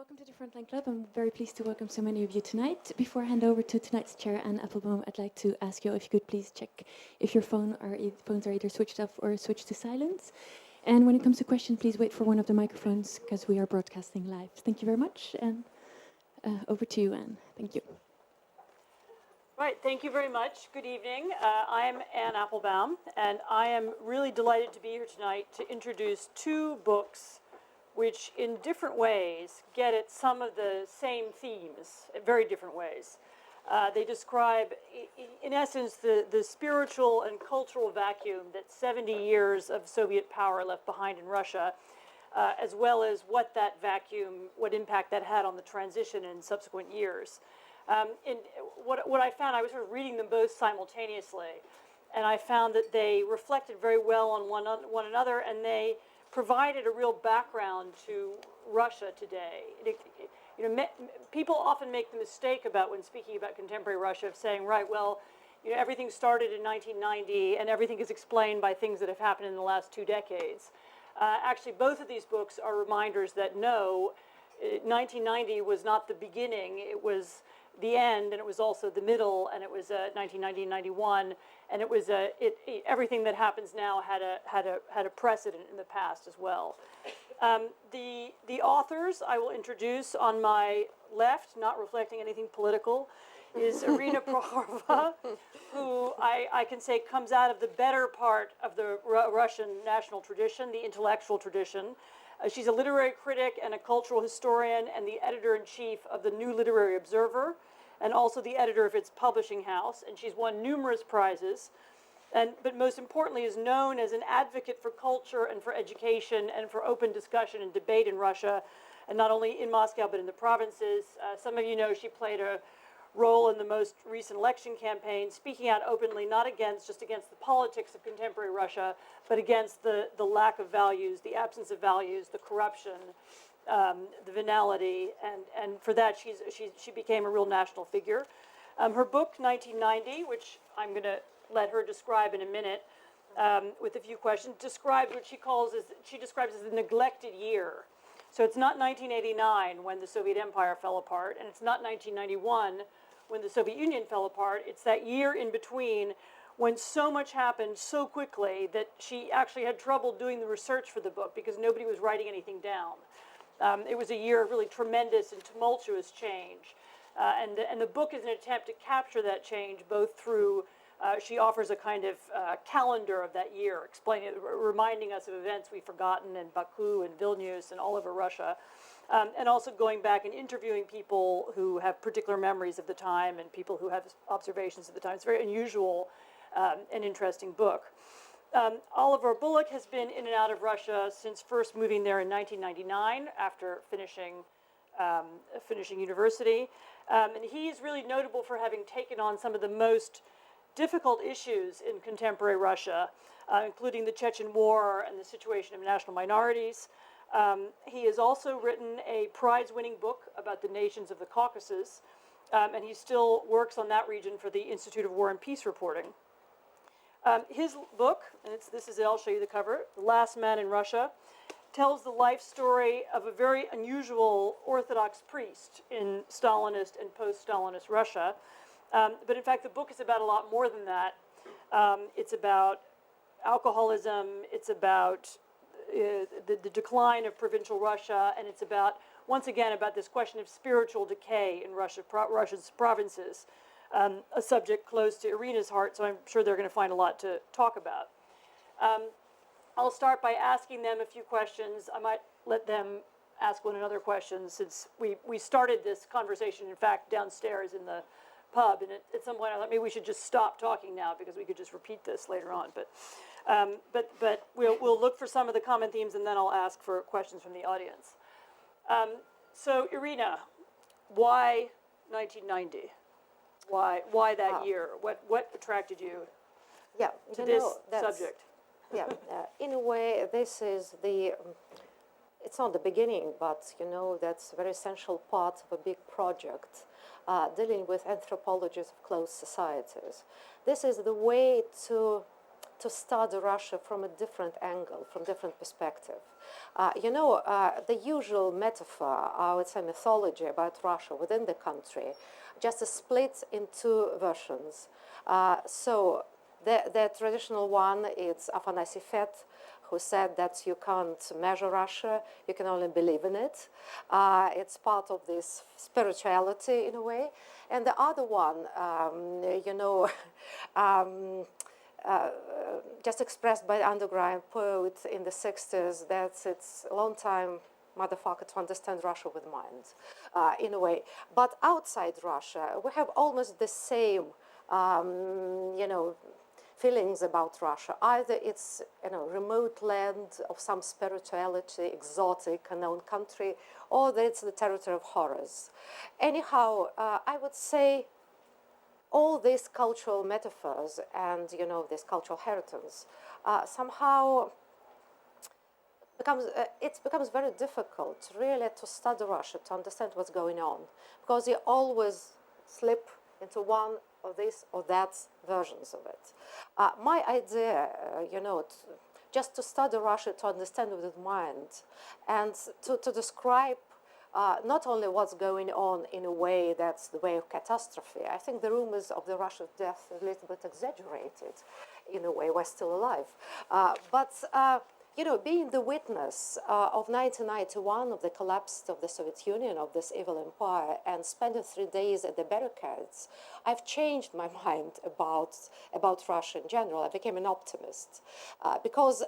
Welcome to the Frontline Club. I'm very pleased to welcome so many of you tonight. Before I hand over to tonight's chair, Anne Applebaum, I'd like to ask you if you could please check if your phones are either switched off or switched to silence. And when it comes to questions, please wait for one of the microphones because we are broadcasting live. Thank you very much. And over to you, Anne. Thank you. Right, thank you very much. Good evening. I am Anne Applebaum, and I am really delighted to be here tonight to introduce two books which in different ways get at some of the same themes, in very different ways. They describe, in essence, the spiritual and cultural vacuum that 70 years of Soviet power left behind in Russia, as well as what that vacuum, what impact that had on the transition in subsequent years. And what I found, I was sort of reading them both simultaneously, and I found that they reflected very well on one another, and they provided a real background to Russia today. People often make the mistake about when speaking about contemporary Russia of saying, right, well, everything started in 1990 and everything is explained by things that have happened in the last 2 decades. Actually, both of these books are reminders that no, 1990 was not the beginning, it was the end, and it was also the middle, and it was 1990 and 91, and it was everything that happens now had a precedent in the past as well. The authors I will introduce on my left, not reflecting anything political, is Irina Prokhorova, who I can say comes out of the better part of the Russian national tradition, the intellectual tradition. She's a literary critic and a cultural historian and the editor-in-chief of the New Literary Observer and also the editor of its publishing house. And she's won numerous prizes, but most importantly is known as an advocate for culture and for education and for open discussion and debate in Russia, and not only in Moscow but in the provinces. Some of you know she played a role in the most recent election campaign, speaking out openly, not just against the politics of contemporary Russia, but against the lack of values, the absence of values, the corruption, the venality, and for that she became a real national figure. Her book, 1990, which I'm going to let her describe in a minute with a few questions, describes what she describes as the neglected year. So it's not 1989 when the Soviet Empire fell apart, and it's not 1991 when the Soviet Union fell apart. It's that year in between when so much happened so quickly that she actually had trouble doing the research for the book because nobody was writing anything down. It was a year of really tremendous and tumultuous change. And the book is an attempt to capture that change both through, she offers a kind of calendar of that year, reminding us of events we've forgotten in Baku and Vilnius and all over Russia, and also going back and interviewing people who have particular memories of the time and people who have observations of the time. It's a very unusual and interesting book. Oliver Bullough has been in and out of Russia since first moving there in 1999 after finishing university. And he's really notable for having taken on some of the most difficult issues in contemporary Russia, including the Chechen War and the situation of national minorities. He has also written a prize-winning book about the nations of the Caucasus, and he still works on that region for the Institute of War and Peace Reporting. His book, and I'll show you the cover, The Last Man in Russia, tells the life story of a very unusual Orthodox priest in Stalinist and post-Stalinist Russia. But in fact, the book is about a lot more than that. It's about alcoholism, it's about the decline of provincial Russia, and it's about, once again, about this question of spiritual decay in Russia's provinces, a subject close to Irina's heart, so I'm sure they're going to find a lot to talk about. I'll start by asking them a few questions. I might let them ask one another questions since we started this conversation, in fact, downstairs in the pub, and at some point I thought maybe we should just stop talking now because we could just repeat this later on. But we'll look for some of the common themes, and then I'll ask for questions from the audience. So Irina, why 1990? Why that year? What attracted you to this subject? Yeah, in a way, this is it's not the beginning, but that's a very essential part of a big project dealing with anthropologies of closed societies. This is the way to to study Russia from a different angle, from different perspective. The usual metaphor, I would say mythology about Russia within the country, just split in two versions. So the traditional one is Afanasy Fet, who said that you can't measure Russia, you can only believe in it. It's part of this spirituality in a way. And the other one, just expressed by the underground poet in the 60s, that it's a long time motherfucker to understand Russia with mind, in a way. But outside Russia, we have almost the same, feelings about Russia. Either it's remote land of some spirituality, exotic, unknown country, or that it's the territory of horrors. Anyhow, I would say all these cultural metaphors and this cultural heritage somehow it becomes very difficult really to study Russia, to understand what's going on, because you always slip into one of this or that versions of it. My idea, just to study Russia, to understand with mind, and to describe not only what's going on in a way that's the way of catastrophe. I think the rumors of the Russian death are a little bit exaggerated in a way. We're still alive. But being the witness of 1991, of the collapse of the Soviet Union, of this evil empire, and spending 3 days at the barricades, I've changed my mind about Russia in general. I became an optimist. Because,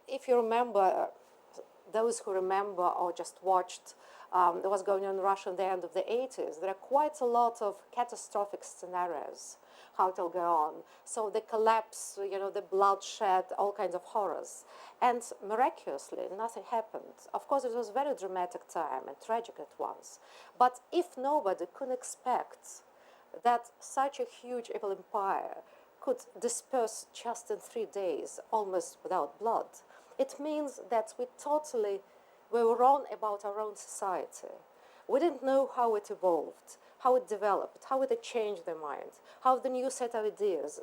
if you remember, those who remember or just watched what's going on in Russia at the end of the 80s, there are quite a lot of catastrophic scenarios, how it'll go on. So the collapse, the bloodshed, all kinds of horrors. And miraculously, nothing happened. Of course, it was a very dramatic time and tragic at once. But if nobody could expect that such a huge evil empire could disperse just in 3 days, almost without blood, it means that we were wrong about our own society. We didn't know how it evolved, how it developed, how it had changed their mind, how the new set of ideas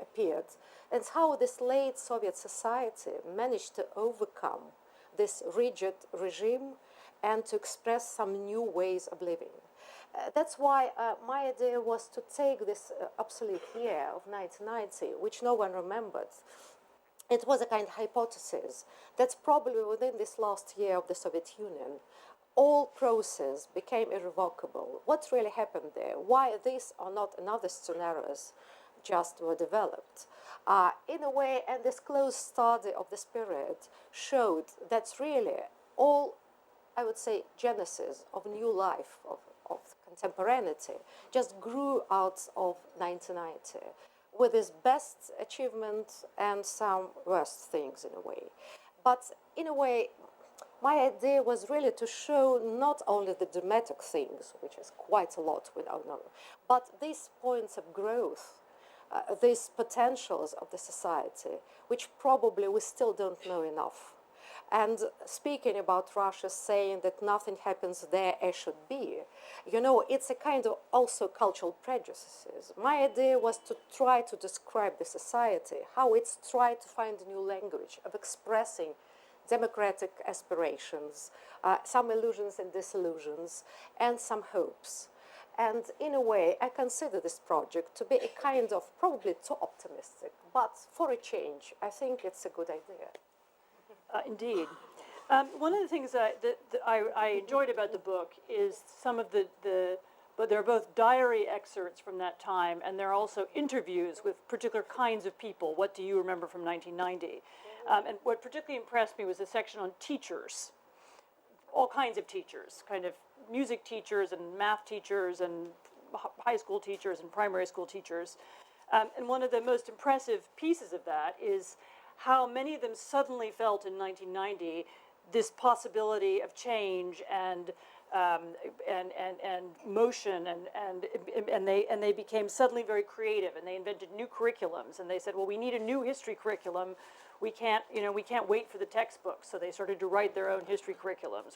appeared, and how this late Soviet society managed to overcome this rigid regime and to express some new ways of living. That's why my idea was to take this obsolete year of 1990, which no one remembered. It was a kind of hypothesis that probably within this last year of the Soviet Union, all process became irrevocable. What really happened there? Why this or not another scenarios just were developed? In a way, and this close study of this period showed that really all, I would say, genesis of new life, of contemporaneity, just grew out of 1990. With its best achievement and some worst things in a way. But in a way, my idea was really to show not only the dramatic things, which is quite a lot we don't know, but these points of growth, these potentials of the society, which probably we still don't know enough. And speaking about Russia, saying that nothing happens there as should be, it's a kind of also cultural prejudices. My idea was to try to describe the society, how it's tried to find a new language of expressing democratic aspirations, some illusions and disillusions, and some hopes. And in a way, I consider this project to be a kind of, probably too optimistic, but for a change, I think it's a good idea. Indeed. One of the things that I enjoyed about the book is some of but there are both diary excerpts from that time, and there are also interviews with particular kinds of people. What do you remember from 1990? And what particularly impressed me was a section on teachers, all kinds of teachers, kind of music teachers and math teachers and high school teachers and primary school teachers. And one of the most impressive pieces of that is how many of them suddenly felt in 1990 this possibility of change and motion, and they became suddenly very creative, and they invented new curriculums, and they said, well, we need a new history curriculum. We can't wait for the textbooks, so they started to write their own history curriculums,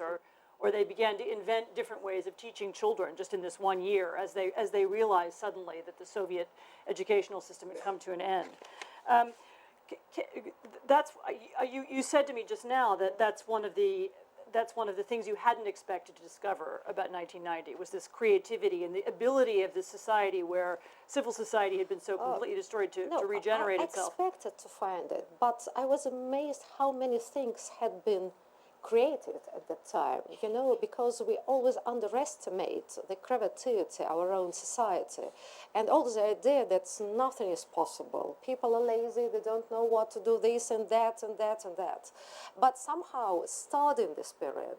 or they began to invent different ways of teaching children just in this 1 year as they realized suddenly that the Soviet educational system had come to an end. That's you said to me just now that that's one of the things you hadn't expected to discover about 1990 was this creativity and the ability of this society where civil society had been so completely destroyed to regenerate itself. I expected to find it, but I was amazed how many things had been created at that time, because we always underestimate the creativity of our own society, and also the idea that nothing is possible. People are lazy, they don't know what to do, this and that and that and that. But somehow, starting this period,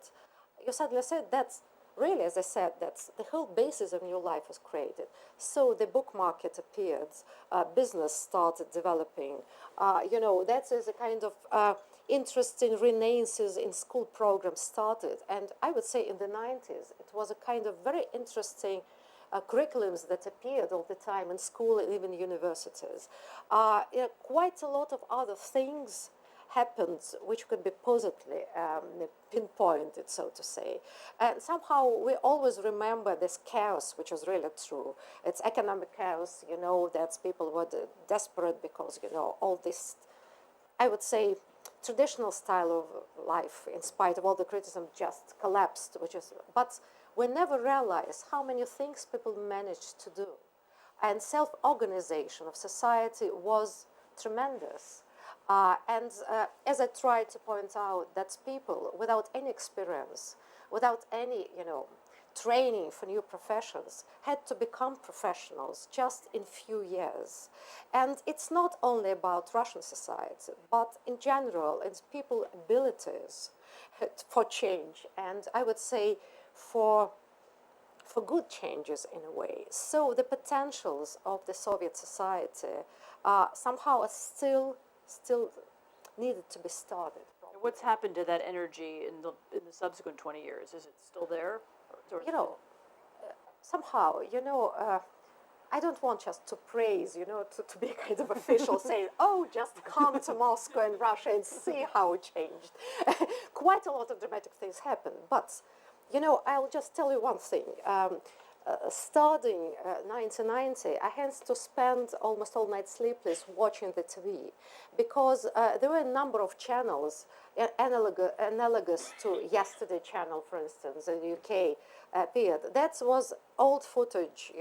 you suddenly said that's really, as I said, that's the whole basis of new life was created. So the book market appeared, business started developing, that is a kind of interesting renaissances in school programs started. And I would say in the 90s, it was a kind of very interesting curriculums that appeared all the time in school and even universities. Quite a lot of other things happened which could be positively pinpointed, so to say. And somehow we always remember this chaos, which is really true. It's economic chaos, that people were desperate because, all this, I would say, traditional style of life, in spite of all the criticism, just collapsed, but we never realized how many things people managed to do. And self-organization of society was tremendous. As I tried to point out, that people without any experience, without any, training for new professions, had to become professionals just in few years. And it's not only about Russian society, but in general, it's people's abilities for change, and I would say for good changes in a way. So the potentials of the Soviet society somehow are still needed to be started. What's happened to that energy in the subsequent 20 years? Is it still there? Somehow, I don't want just to praise, to be kind of official saying, oh, just come to Moscow and Russia and see how it changed. Quite a lot of dramatic things happened. But, I'll just tell you one thing. Starting 1990, I had to spend almost all night sleepless watching the TV, because there were a number of channels analogous to Yesterday channel, for instance, in the UK appeared. That was old footage,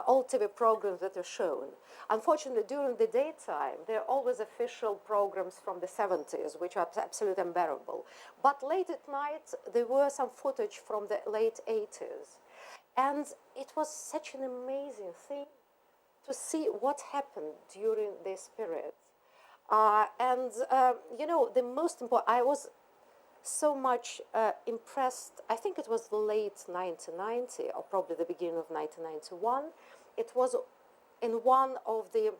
old TV programs that were shown. Unfortunately, during the daytime, there are always official programs from the 70s, which are absolutely unbearable. But late at night, there were some footage from the late 80s. And it was such an amazing thing to see what happened during this period. The most important, I was so much impressed. I think it was the late 1990 or probably the beginning of 1991. It was in one of the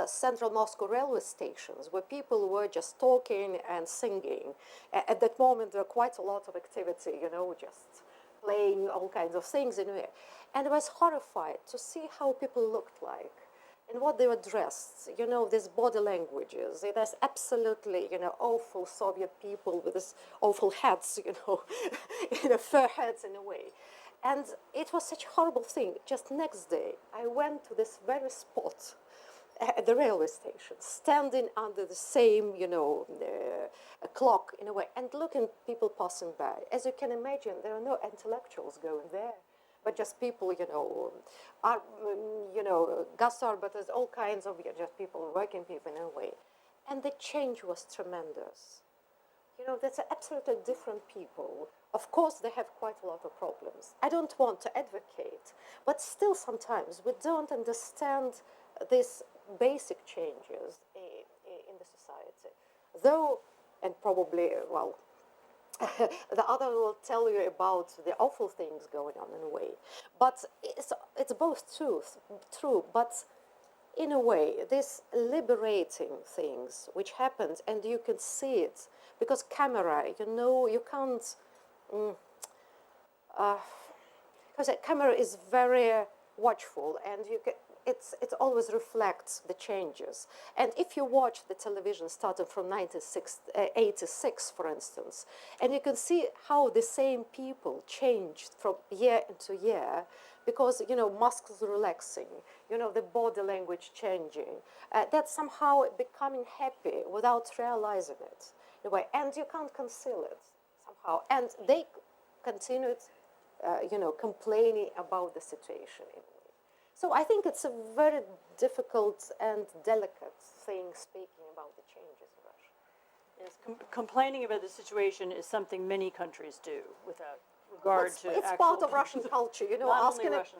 central Moscow railway stations where people were just talking and singing. At that moment, there were quite a lot of activity, just playing all kinds of things in there. And I was horrified to see how people looked like and what they were dressed, these body languages. It was absolutely, awful Soviet people with these awful hats, fur hats in a way. And it was such a horrible thing. Just next day, I went to this very spot at the railway station, standing under the same, clock in a way, and looking at people passing by. As you can imagine, there are no intellectuals going there, but just people, Gastarbeiters, all kinds of just people, working people in a way. And the change was tremendous. That's absolutely different people. Of course, they have quite a lot of problems. I don't want to advocate, but still sometimes we don't understand these basic changes in the society. Though, and probably, the other will tell you about the awful things going on in a way. But it's both true, but in a way, this liberating things which happens, and you can see it, because camera, you can't, because a camera is very watchful, and it always reflects the changes. And if you watch the television starting from 1986, for instance, and you can see how the same people changed from year into year, because, muscles relaxing, the body language changing, that somehow becoming happy without realizing it, in a way, and you can't conceal it somehow. And they continued, complaining about the situation in a way. So I think it's a very difficult and delicate thing speaking about the changes in Russia. Yes, complaining about the situation is something many countries do without regard to It's actual part of Russian culture, Not asking only a, Russian.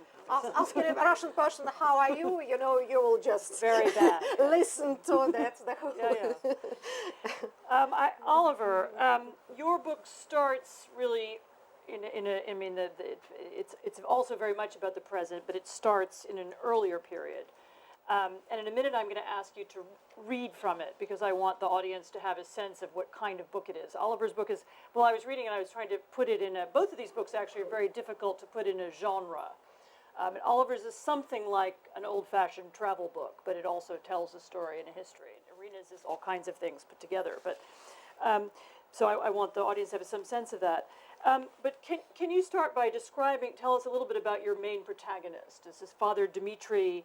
asking a Russian person, how are you, you will just Very bad. listen to that. Oliver, your book starts really it's also very much about the present, but it starts in an earlier period. And in a minute, I'm going to ask you to read from it because I want the audience to have a sense of what kind of book it is. Oliver's book is, well, I was reading and I was trying to put it in both of these books actually are very difficult to put in a genre. And Oliver's is something like an old-fashioned travel book, but it also tells a story and a history. And Irina's is all kinds of things put together. But so I want the audience to have some sense of that. But can you start by tell us a little bit about your main protagonist? This is Father Dmitry,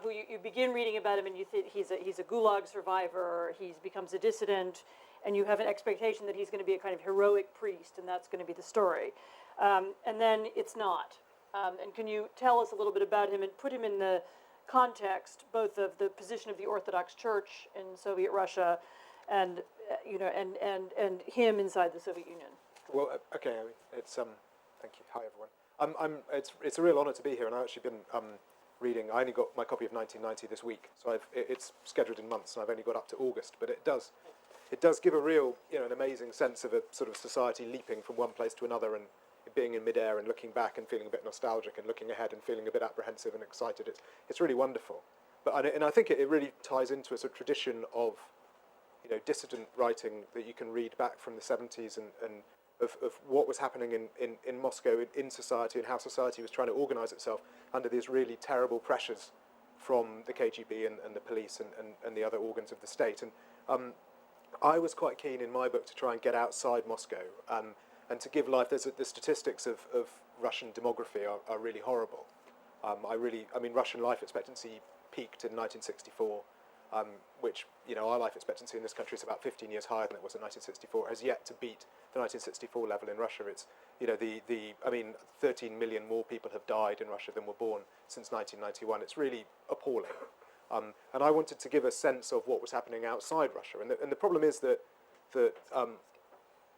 who you begin reading about him and you think he's a gulag survivor, he becomes a dissident, and you have an expectation that he's going to be a kind of heroic priest, and that's going to be the story. And then it's not. And can you tell us a little bit about him and put him in the context both of the position of the Orthodox Church in Soviet Russia and and him inside the Soviet Union? Well, okay, it's thank you. Hi everyone. It's a real honour to be here, and I've actually been reading. I only got my copy of 1990 this week, so it's scheduled in months, and I've only got up to August. But it does give a real, an amazing sense of a sort of society leaping from one place to another, and being in midair and looking back and feeling a bit nostalgic, and looking ahead and feeling a bit apprehensive and excited. It's really wonderful. But I think it really ties into a sort of tradition of, dissident writing that you can read back from the 70s and of what was happening in Moscow, in society, and how society was trying to organise itself under these really terrible pressures from the KGB and the police and the other organs of the state. And I was quite keen in my book to try and get outside Moscow and to give life. The statistics of Russian demography are really horrible. Russian life expectancy peaked in 1964, which, our life expectancy in this country is about 15 years higher than it was in 1964. It has yet to beat the 1964 level in Russia. It's, 13 million more people have died in Russia than were born since 1991. It's really appalling. And I wanted to give a sense of what was happening outside Russia. And the problem is that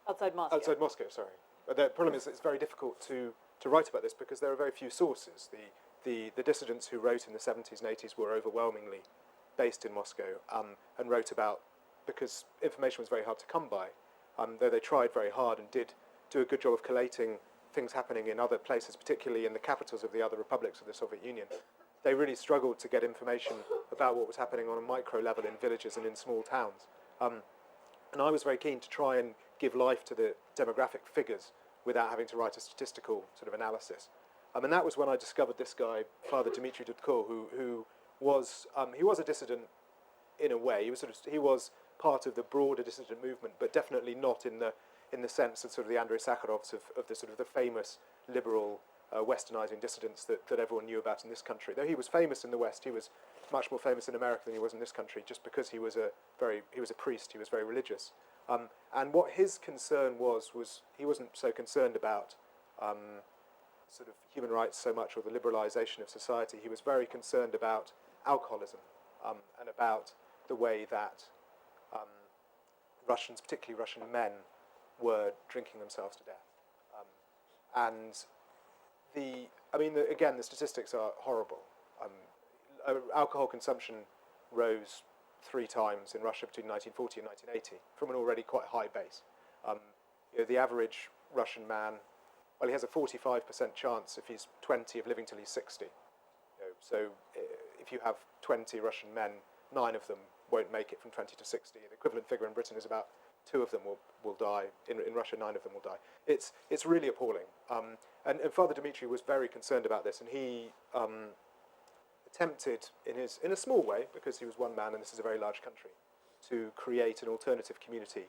Outside Moscow. Outside Moscow, sorry. The problem is that it's very difficult to write about this because there are very few sources. The dissidents who wrote in the 70s and 80s were overwhelmingly based in Moscow and wrote about, because information was very hard to come by, though they tried very hard and did do a good job of collating things happening in other places, particularly in the capitals of the other republics of the Soviet Union. They really struggled to get information about what was happening on a micro level in villages and in small towns. And I was very keen to try and give life to the demographic figures without having to write a statistical sort of analysis. And that was when I discovered this guy, Father Dmitry Dudko, who was a dissident in a way. He was part of the broader dissident movement, but definitely not in the sense of sort of the Andrei Sakharovs of the sort of the famous liberal westernizing dissidents that everyone knew about in this country. Though he was famous in the West, he was much more famous in America than he was in this country, just because he was a priest. He was very religious. And what his concern was he wasn't so concerned about sort of human rights so much, or the liberalisation of society. He was very concerned about alcoholism and about the way that Russians, particularly Russian men, were drinking themselves to death. Again, the statistics are horrible. Alcohol consumption rose 3 times in Russia between 1940 and 1980 from an already quite high base. The average Russian man, well, he has a 45% chance if he's 20 of living till he's 60. So if you have 20 Russian men, 9 of them won't make it from 20 to 60. The equivalent figure in Britain is about 2 of them will die. In Russia, 9 of them will die. It's really appalling. And Father Dmitry was very concerned about this, and he attempted in a small way, because he was one man and this is a very large country, to create an alternative community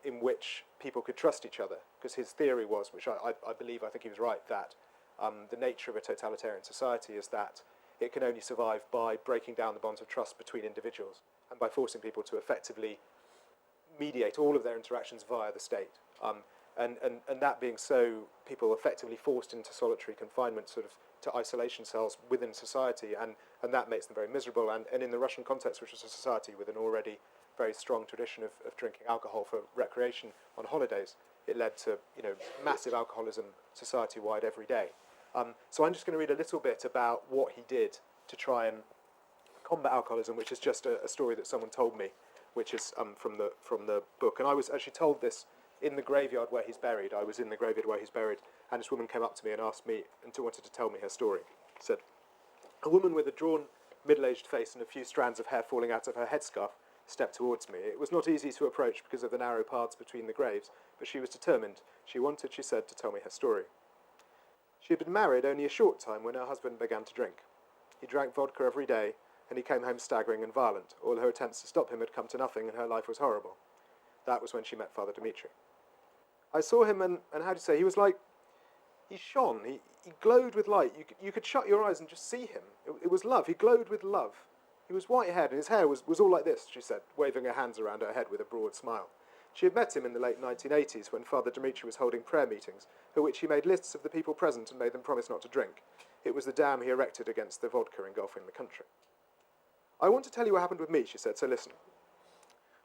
in which people could trust each other. Because his theory was, which I think he was right, that the nature of a totalitarian society is that it can only survive by breaking down the bonds of trust between individuals and by forcing people to effectively mediate all of their interactions via the state. And that being so, people effectively forced into solitary confinement, sort of to isolation cells within society, and that makes them very miserable. And in the Russian context, which is a society with an already very strong tradition of drinking alcohol for recreation on holidays, it led to massive alcoholism society-wide every day. So I'm just going to read a little bit about what he did to try and combat alcoholism, which is just a story that someone told me, which is from the book. And I was actually told this in the graveyard where he's buried. I was in the graveyard where he's buried, and this woman came up to me and asked me, and wanted to tell me her story. She said, "A woman with a drawn, middle-aged face and a few strands of hair falling out of her headscarf stepped towards me. It was not easy to approach because of the narrow paths between the graves, but she was determined. She wanted, she said, to tell me her story. She had been married only a short time when her husband began to drink. He drank vodka every day, and he came home staggering and violent. All her attempts to stop him had come to nothing, and her life was horrible. That was when she met Father Dmitry. I saw him, and how do you say, he was like, he shone, he glowed with light. You could shut your eyes and just see him. It was love. He glowed with love. He was white-haired, and his hair was all like this," she said, waving her hands around her head with a broad smile. She had met him in the late 1980s when Father Dmitry was holding prayer meetings, at which he made lists of the people present and made them promise not to drink. It was the dam he erected against the vodka engulfing the country. "I want to tell you what happened with me," she said, "so listen.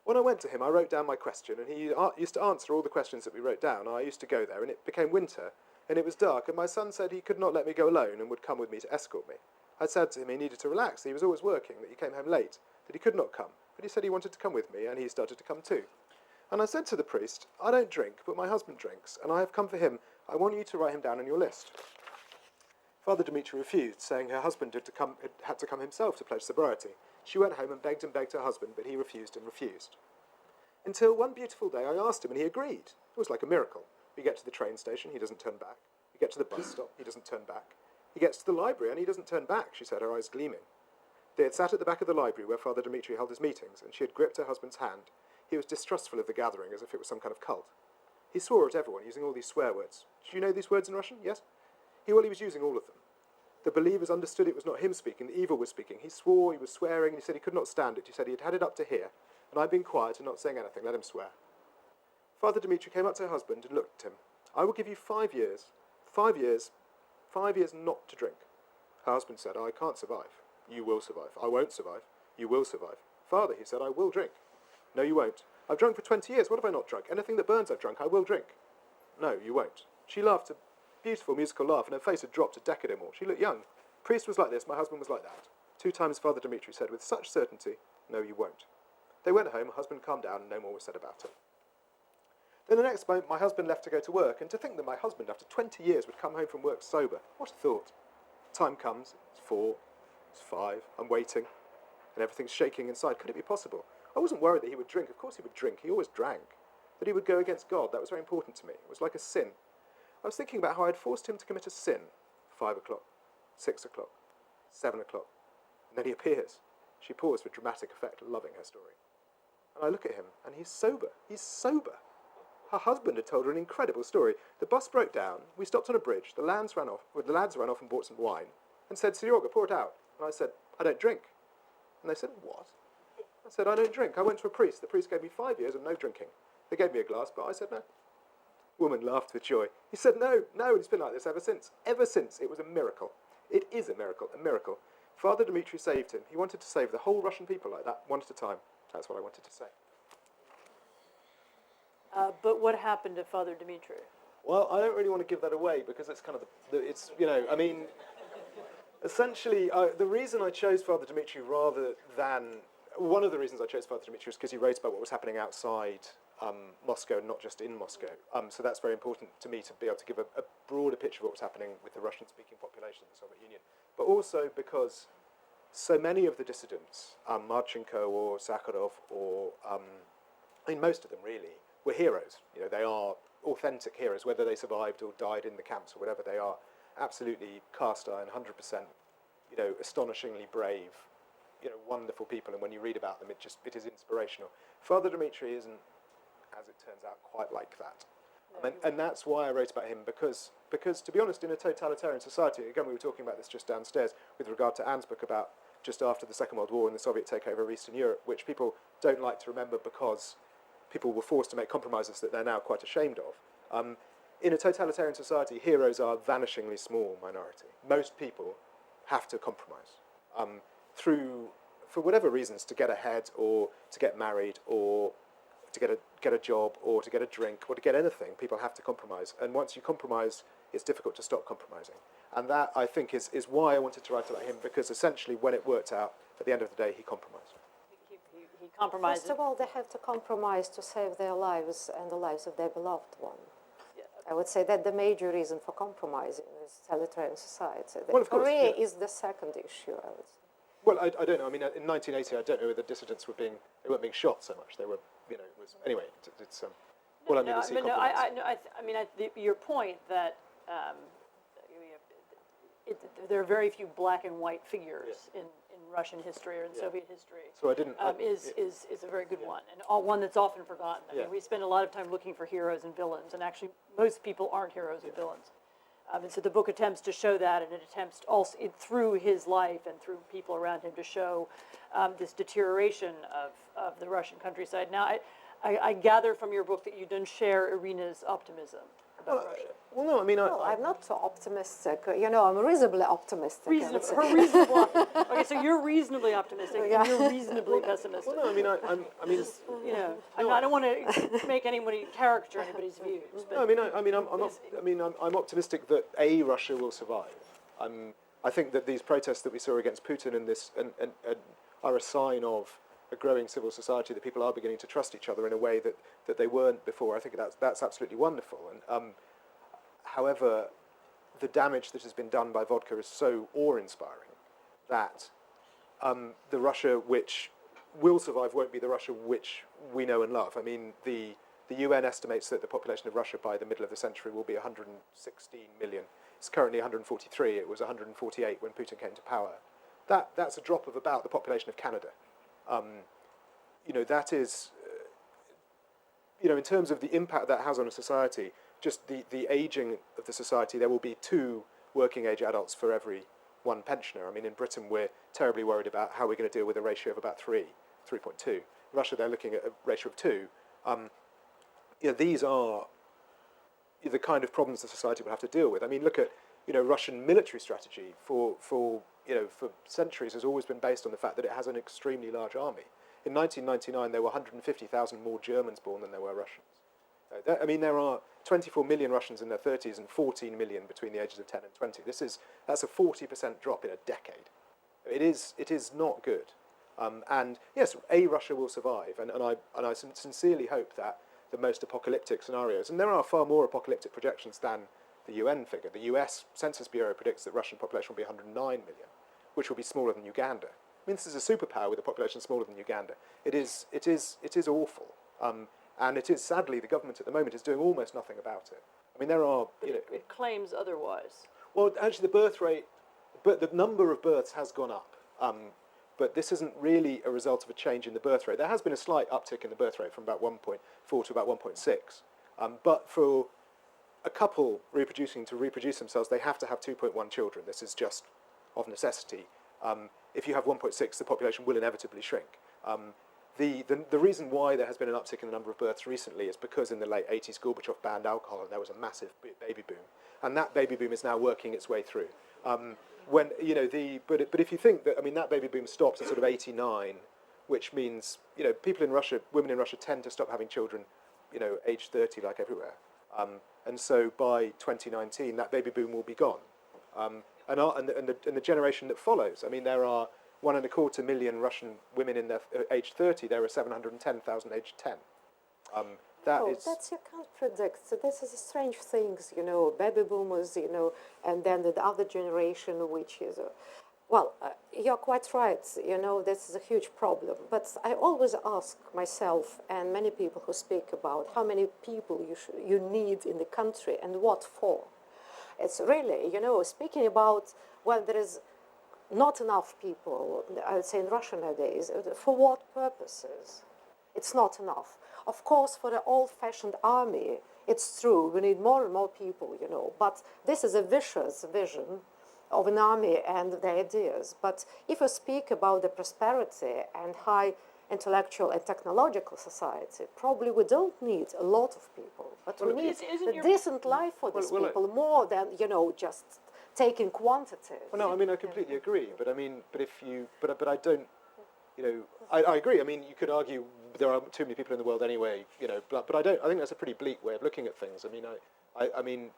When I went to him, I wrote down my question, and he used to answer all the questions that we wrote down. I used to go there, and it became winter, and it was dark, and my son said he could not let me go alone and would come with me to escort me. I said to him he needed to relax, that he was always working, that he came home late, that he could not come, but he said he wanted to come with me, and he started to come too. And I said to the priest, I don't drink, but my husband drinks, and I have come for him. I want you to write him down on your list. Father Dmitry refused, saying her husband had to come himself to pledge sobriety. She went home and begged her husband, but he refused and refused. Until one beautiful day I asked him, and he agreed. It was like a miracle. We get to the train station, he doesn't turn back. We get to the bus stop, he doesn't turn back. He gets to the library, and he doesn't turn back, she said, her eyes gleaming. They had sat at the back of the library where Father Dmitry held his meetings, and she had gripped her husband's hand. He was distrustful of the gathering, as if it was some kind of cult. He swore at everyone, using all these swear words. Do you know these words in Russian? Yes? He was using all of them. The believers understood it was not him speaking, the evil was speaking. He swore, he was swearing, and he said he could not stand it. He said he had had it up to here, and I'd been quiet and not saying anything, let him swear. Father Dmitry came up to her husband and looked at him. I will give you 5 years. 5 years. 5 years not to drink. Her husband said, I can't survive. You will survive. I won't survive. You will survive. Father, he said, I will drink. No, you won't. I've drunk for 20 years. What have I not drunk? Anything that burns I've drunk. I will drink. No, you won't. She laughed a beautiful musical laugh, and her face had dropped a decade or more. She looked young. Priest was like this. My husband was like that. 2 times Father Dmitry said with such certainty, no, you won't. They went home. Her husband calmed down, and no more was said about it. Then the next moment, my husband left to go to work, and to think that my husband, after 20 years, would come home from work sober. What a thought. Time comes. It's 4. It's 5. I'm waiting, and everything's shaking inside. Could it be possible? I wasn't worried that he would drink. Of course he would drink. He always drank. That he would go against God. That was very important to me. It was like a sin. I was thinking about how I had forced him to commit a sin. 5 o'clock. 6 o'clock. 7 o'clock. And then he appears. She paused with dramatic effect, loving her story. And I look at him, and he's sober. He's sober. Her husband had told her an incredible story. The bus broke down. We stopped on a bridge. The lads ran off and bought some wine and said, Seryoga, pour it out. And I said, I don't drink. And they said, what? I said, I don't drink. I went to a priest. The priest gave me 5 years of no drinking. They gave me a glass, but I said no. Woman laughed with joy. He said, no, and it's been like this ever since. Ever since. It was a miracle. It is a miracle, a miracle. Father Dmitry saved him. He wanted to save the whole Russian people like that, one at a time. That's what I wanted to say. But what happened to Father Dmitry? Well, I don't really want to give that away because it's kind of, essentially, the reason I chose Father Dmitry one of the reasons I chose Father Dmitry was because he wrote about what was happening outside Moscow, not just in Moscow. So that's very important to me to be able to give a broader picture of what was happening with the Russian-speaking population in the Soviet Union. But also because so many of the dissidents, Marchenko or Sakharov or, most of them really, were heroes. They are authentic heroes, whether they survived or died in the camps or whatever. They are absolutely cast iron, 100% astonishingly brave, wonderful people, and when you read about them, it is inspirational. Father Dmitry isn't, as it turns out, quite like that. And that's why I wrote about him, because to be honest, in a totalitarian society, again, we were talking about this just downstairs with regard to Anne's book about just after the Second World War and the Soviet takeover of Eastern Europe, which people don't like to remember because people were forced to make compromises that they're now quite ashamed of. In a totalitarian society, heroes are a vanishingly small minority. Most people have to compromise for whatever reasons, to get ahead or to get married or to get a job or to get a drink or to get anything. People have to compromise, and once you compromise, it's difficult to stop compromising. And that, I think, is why I wanted to write about him, because essentially when it worked out, at the end of the day, he compromised. He compromised. First of all, they have to compromise to save their lives and the lives of their beloved one. Yeah. I would say that the major reason for compromising is totalitarian society. Well, of course, career yeah. is the second issue, I would say. Well, I don't know. I mean, in 1980, I don't know whether dissidents they weren't being shot so much. They were, it was, anyway, it's well, I mean, your point that there are very few black and white figures in Russian history or in Soviet history. So I didn't. Is a very good one, and one that's often forgotten. I mean, Yeah. we spend a lot of time looking for heroes and villains, and actually, most people aren't heroes and villains. And so the book attempts to show that, and it attempts also through his life and through people around him to show this deterioration of the Russian countryside. Now, I gather from your book that you don't share Irina's optimism about Russia. Well, no, I mean, I'm not so optimistic. I'm reasonably optimistic. I would say. Okay, so you're reasonably optimistic, and you're reasonably pessimistic. well, no, I mean, I don't want to make anybody caricature anybody's views. But no, I'm optimistic that Russia will survive. I think that these protests that we saw against Putin and are a sign of a growing civil society, that people are beginning to trust each other in a way that they weren't before. I think that's absolutely wonderful. And however, the damage that has been done by vodka is so awe-inspiring that the Russia which will survive won't be the Russia which we know and love. I mean, the UN estimates that the population of Russia by the middle of the century will be 116 million. It's currently 143. It was 148 when Putin came to power. That's a drop of about the population of Canada. That is, in terms of the impact that has on a society, just the aging of the society, there will be 2 working age adults for every 1 pensioner. I mean, in Britain, we're terribly worried about how we're going to deal with a ratio of about 3.2. In Russia, they're looking at a ratio of 2. These are the kind of problems the society will have to deal with. I mean, look at, Russian military strategy for centuries has always been based on the fact that it has an extremely large army. In 1999, there were 150,000 more Germans born than there were Russians. There are 24 million Russians in their 30s and 14 million between the ages of 10 and 20. That's a 40% drop in a decade. It is not good. And yes, Russia will survive, and I sincerely hope that the most apocalyptic scenarios, and there are far more apocalyptic projections than the UN figure. The US Census Bureau predicts that Russian population will be 109 million, which will be smaller than Uganda. I mean, this is a superpower with a population smaller than Uganda. It is awful. And it is, sadly, the government at the moment is doing almost nothing about it. I mean, there are... It claims otherwise. Well, actually, the birth rate, but the number of births has gone up. But this isn't really a result of a change in the birth rate. There has been a slight uptick in the birth rate from about 1.4 to about 1.6. But for a couple to reproduce themselves, they have to have 2.1 children. This is just of necessity. If you have 1.6, the population will inevitably shrink. The reason why there has been an uptick in the number of births recently is because in the late 80s, Gorbachev banned alcohol and there was a massive baby boom. And that baby boom is now working its way through. But if you think that, that baby boom stops at sort of 89, which means, people in Russia, women in Russia tend to stop having children, age 30 like everywhere. And so by 2019, that baby boom will be gone. And the generation that follows, there are 1.25 million Russian women in their age 30. There are 710,000 aged 10. That's you can't predict. So this is a strange things, baby boomers, and then the other generation, which is, you're quite right. This is a huge problem. But I always ask myself and many people who speak about how many people you need in the country and what for. It's really, speaking about when there is not enough people, I would say in Russia nowadays, for what purposes? It's not enough. Of course, for the old-fashioned army, it's true, we need more and more people, you know, but this is a vicious vision of an army and the ideas. But if you speak about the prosperity and high intellectual and technological society, probably we don't need a lot of people, but we need a decent life for these people, more than, you know, just taking quantity. Well, no, I mean, I completely agree, but I mean, but I don't, you know, I agree. I mean, you could argue there are too many people in the world anyway, you know, but I don't. I think that's a pretty bleak way of looking at things. I mean, I mean,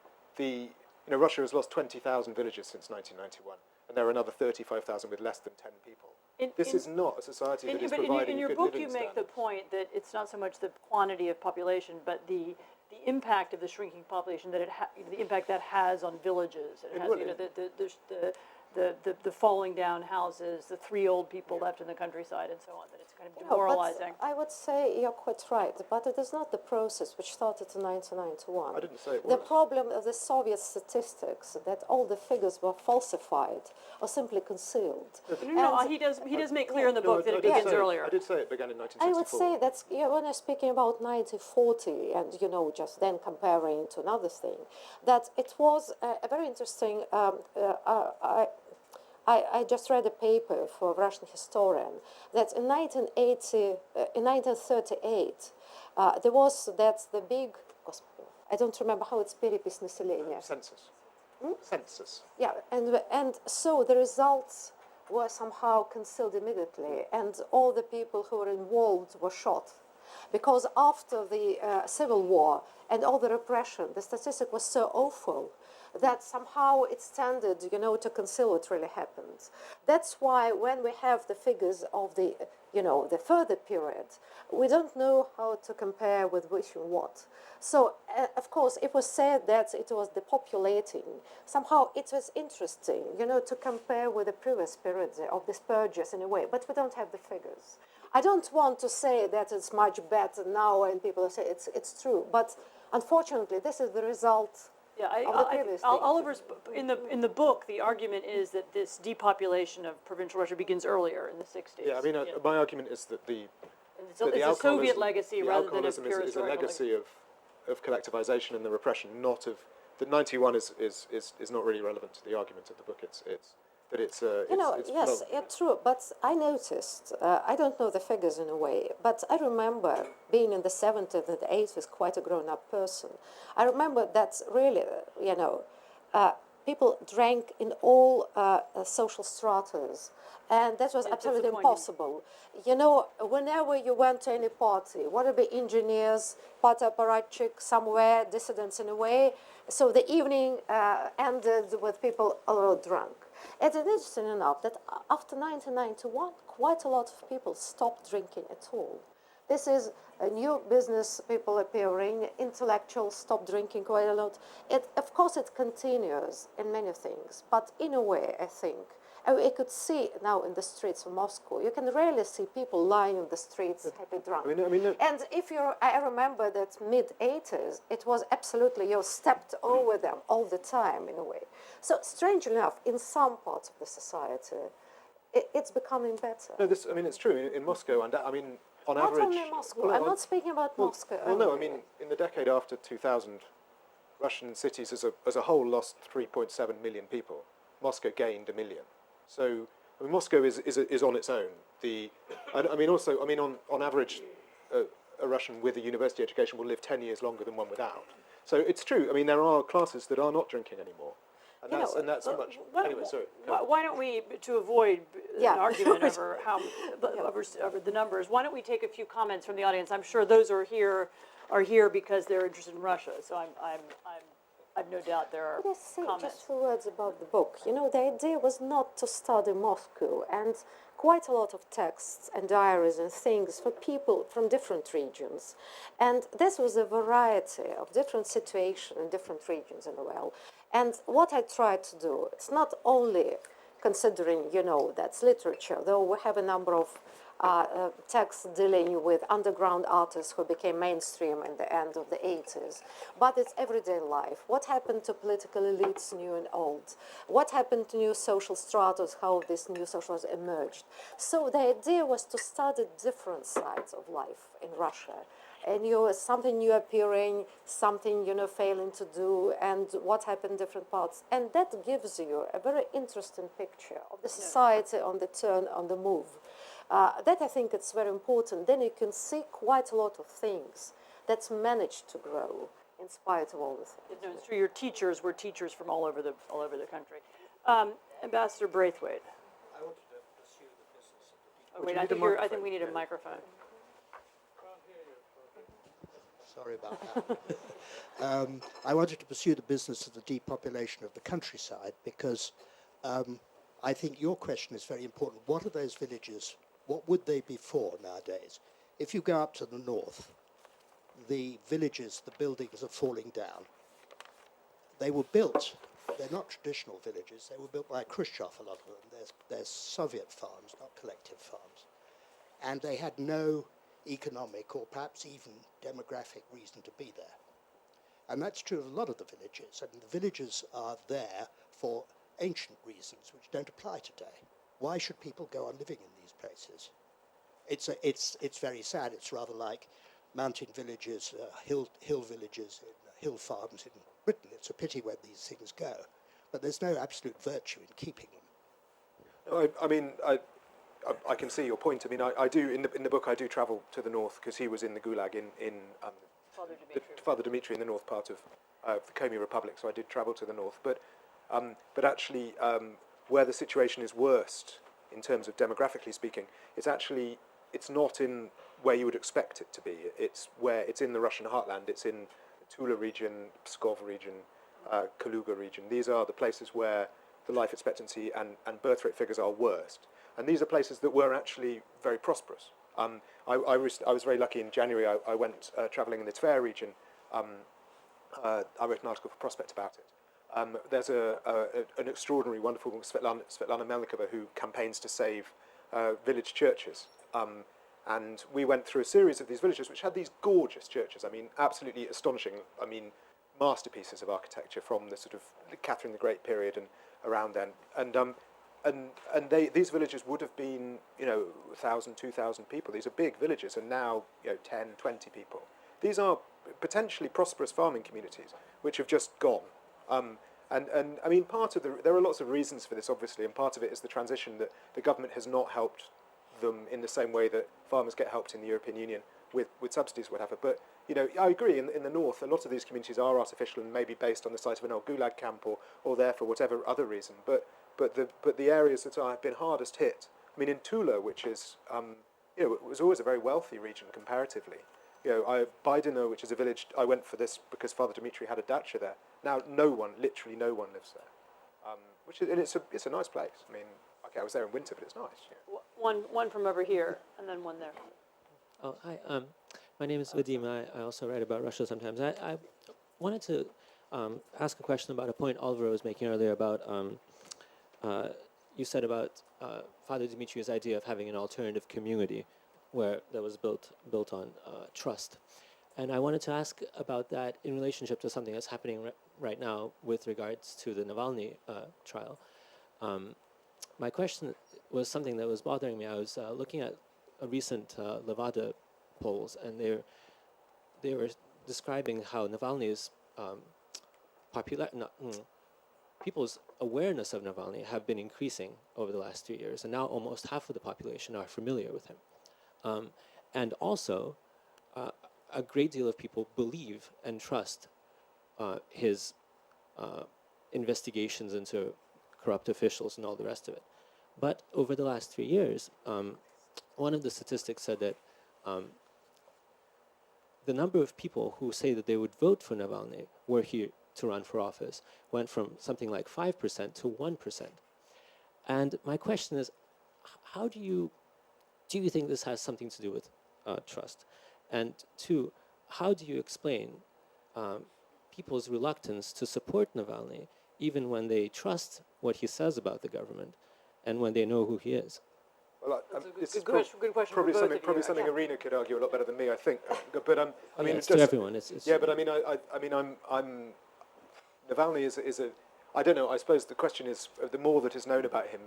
Russia has lost 20,000 villages since 1991, and there are another 35,000 with less than 10 people. This is not a society that is providing a good living standard. In your book, you make the point that it's not so much the quantity of population, but the impact of the shrinking population, that the impact that has on villages. It has, you know, the falling down houses, the 3 old people left in the countryside, and so on. That it's kind of demoralizing. I would say you're quite right, but it is not the process which started in 1991. I didn't say it was. The problem of the Soviet statistics, that all the figures were falsified or simply concealed. No, he does make clear in the book that it begins earlier. I did say it began in 1964. I would say that's, when I'm speaking about 1940 and, you know, just then comparing to another thing, that it was a very interesting, I just read a paper for a Russian historian that in 1938, there was the big, I don't remember how it's перепись населения. Census. Census. Yeah, and so the results were somehow concealed immediately, and all the people who were involved were shot. Because after the Civil War and all the repression, the statistic was so awful that somehow it's tended, you know, to conceal what really happened. That's why when we have the figures of the, you know, the further period, we don't know how to compare with which and what. So, of course, it was said that it was depopulating. Somehow it was interesting, you know, to compare with the previous periods of the purges in a way, but we don't have the figures. I don't want to say that it's much better now and people say it's true, but unfortunately this is the result. Yeah, Oliver's in the book. The argument is that this depopulation of provincial Russia begins earlier in the 60s. Yeah, I mean, my argument is that it's a Soviet legacy rather than a pure is a legacy of collectivization and the repression, not of the 91 is not really relevant to the argument of the book. It's true. But I noticed. I don't know the figures in a way, but I remember being in the 70s and the 80s, quite a grown-up person. I remember that really, you know, people drank in all social stratas, and that was absolutely impossible. You know, whenever you went to any party, whether it be engineers, party apparatchik, somewhere, dissidents in a way, so the evening ended with people a little drunk. It is interesting enough that after 1991, quite a lot of people stopped drinking at all. This is a new business people appearing, intellectuals stop drinking quite a lot. Of course, it continues in many things, but in a way, I think, we could see now in the streets of Moscow, you can rarely see people lying in the streets happy drunk. And I remember that mid-80s, it was absolutely, you stepped over them all the time in a way. So strangely enough, in some parts of the society, it's becoming better. No, it's true in Moscow, and I mean, on average. Not only Moscow. I'm not speaking about Moscow. Well, no, I mean, in the decade after 2000, Russian cities as a whole lost 3.7 million people. Moscow gained 1 million. So, I mean, Moscow is on its own. On average, a Russian with a university education will live 10 years longer than one without. So it's true. I mean, there are classes that are not drinking anymore. And that's so much. Anyway, sorry. Why don't we, to avoid an argument over over the numbers, why don't we take a few comments from the audience? I'm sure those are here because they're interested in Russia. So I've no doubt there are comments. Just 2 words about the book. You know, the idea was not to study Moscow, and quite a lot of texts and diaries and things for people from different regions. And this was a variety of different situations in different regions in the world. And what I tried to do, it's not only considering, you know, that's literature, though we have a number of texts dealing with underground artists who became mainstream in the end of the 80s. But it's everyday life. What happened to political elites, new and old? What happened to new social stratas, how this new social strata emerged? So the idea was to study different sides of life in Russia. And something new appearing, something failing to do, and what happened in different parts. And that gives you a very interesting picture of the society on the turn, on the move. That I think it's very important. Then you can see quite a lot of things that's managed to grow in spite of all the things. No, it's true. Your teachers were teachers from all over the country. Ambassador Braithwaite. I wanted to pursue the business of the Oh, wait, I think we need a microphone. Sorry about that. I wanted to pursue the business of the depopulation of the countryside because I think your question is very important. What are those villages? What would they be for nowadays? If you go up to the north, the villages, the buildings are falling down. They were built, they're not traditional villages, they were built by Khrushchev, a lot of them. They're Soviet farms, not collective farms. And they had no economic or perhaps even demographic reason to be there. And that's true of a lot of the villages. And the villages are there for ancient reasons which don't apply today. Why should people go on living in these places? It's very sad. It's rather like mountain villages, hill villages, hill farms in Britain. It's a pity when these things go. But there's no absolute virtue in keeping them. I can see your point. I mean, I do in the book. I do travel to the north because he was in the gulag in Father Dmitry in the north part of the Komi Republic. So I did travel to the north. But actually, where the situation is worst in terms of demographically speaking, it's not in where you would expect it to be. It's in the Russian heartland. It's in the Tula region, Pskov region, Kaluga region. These are the places where the life expectancy and birth rate figures are worst. And these are places that were actually very prosperous. I was very lucky in January. I went travelling in the Tver region. I wrote an article for Prospect about it. There's an extraordinary, wonderful woman, Svetlana Melnikova, who campaigns to save village churches. And we went through a series of these villages which had these gorgeous churches. I mean, absolutely astonishing. I mean, masterpieces of architecture from the sort of Catherine the Great period and around then. And these villages would have been, 1,000, 2,000 people. These are big villages, and now, 10, 20 people. These are potentially prosperous farming communities which have just gone. And I mean, there are lots of reasons for this, obviously, and part of it is the transition that the government has not helped them in the same way that farmers get helped in the European Union with subsidies or whatever. But, I agree, in the north, a lot of these communities are artificial and maybe based on the site of an old gulag camp or there for whatever other reason. But the areas that have been hardest hit, I mean, in Tula, which is, it was always a very wealthy region comparatively. Baidino, which is a village, I went for this because Father Dmitry had a dacha there. Now, literally no one lives there. It's a nice place. I mean, okay, I was there in winter, but it's nice. Yeah. One from over here, and then one there. Oh, hi. My name is Vadim. I also write about Russia sometimes. I wanted to ask a question about a point Oliver was making earlier about, you said about Father Dmitry's idea of having an alternative community where that was built on trust. And I wanted to ask about that in relationship to something that's happening right now with regards to the Navalny trial. My question was something that was bothering me. I was looking at a recent Levada polls, and they were describing how Navalny's people's awareness of Navalny have been increasing over the last 3 years, and now almost half of the population are familiar with him. And also, a great deal of people believe and trust his investigations into corrupt officials and all the rest of it. But over the last 3 years, one of the statistics said that the number of people who say that they would vote for Navalny were here to run for office went from something like 5% to 1%. And my question is, how do you think this has something to do with trust? And two, how do you explain people's reluctance to support Navalny even when they trust what he says about the government and when they know who he is? Well, That's a this is good question for probably both something of you, something actually. Irina could argue a lot better than me, I think. But I Oh, mean, yeah, it's just to everyone. It's yeah. But I mean, I'm Navalny is a. I don't know. I suppose the question is, the more that is known about him,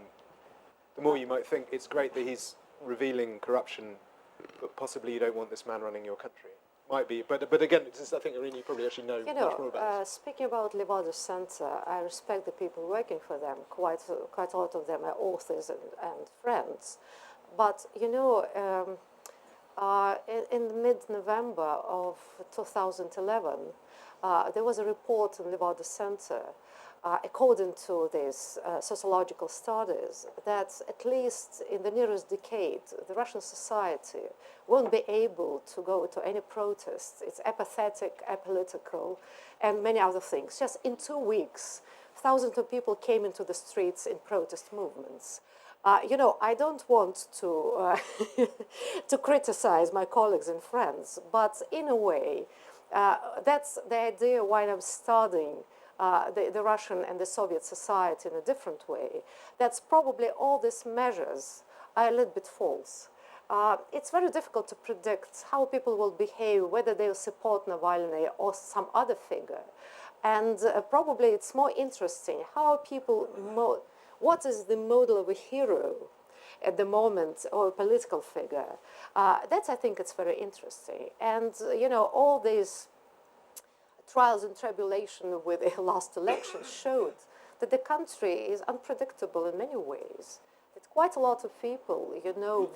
the more you might think it's great that he's revealing corruption, but possibly you don't want this man running your country. Might be, but again, I think Irina, you probably actually know much more about this. Speaking about Levada Center, I respect the people working for them. Quite a lot of them are authors and friends. But in mid-November of 2011, there was a report in Levada Center, according to these sociological studies, that at least in the nearest decade, the Russian society won't be able to go to any protests. It's apathetic, apolitical, and many other things. Just in 2 weeks, thousands of people came into the streets in protest movements. I don't want to to criticize my colleagues and friends, but in a way, that's the idea why I'm studying the Russian and the Soviet society in a different way. That's probably all these measures are a little bit false. It's very difficult to predict how people will behave, whether they'll support Navalny or some other figure. And probably it's more interesting how people, what is the model of a hero at the moment, or a political figure. That's, I think, it's very interesting. And, all these trials and tribulation with the last election showed that the country is unpredictable in many ways. That quite a lot of people,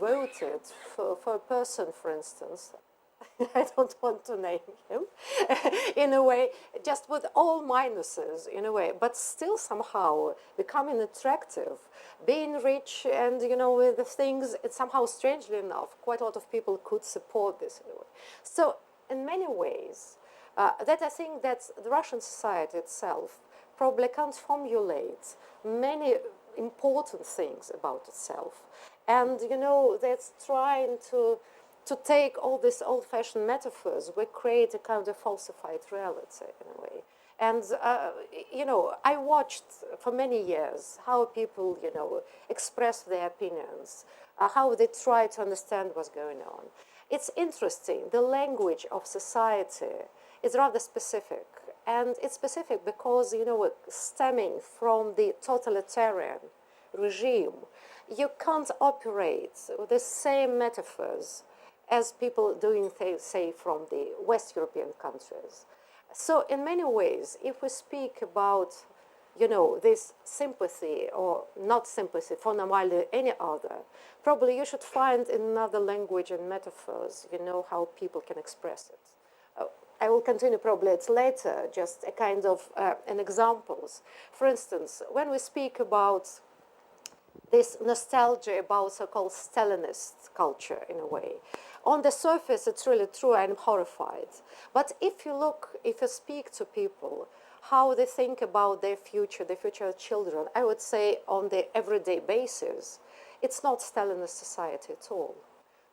voted for a person, for instance, I don't want to name him, in a way, just with all minuses, in a way, but still somehow becoming attractive, being rich, and, with the things, it's somehow, strangely enough, quite a lot of people could support this in a way. So, in many ways, that I think that the Russian society itself probably can't formulate many important things about itself. And, that's trying to take all these old-fashioned metaphors, we create a kind of falsified reality in a way. And, I watched for many years how people, express their opinions, how they try to understand what's going on. It's interesting, the language of society is rather specific. And it's specific because, stemming from the totalitarian regime, you can't operate with the same metaphors as people doing, say, from the West European countries. So in many ways, if we speak about, this sympathy or not sympathy for Navalny or any other, probably you should find in another language and metaphors, how people can express it. I will continue probably it's later, just a kind of an examples. For instance, when we speak about this nostalgia about so-called Stalinist culture in a way, on the surface it's really true, I'm horrified. But if you speak to people, how they think about their future of children, I would say on the everyday basis, it's not Stalinist society at all.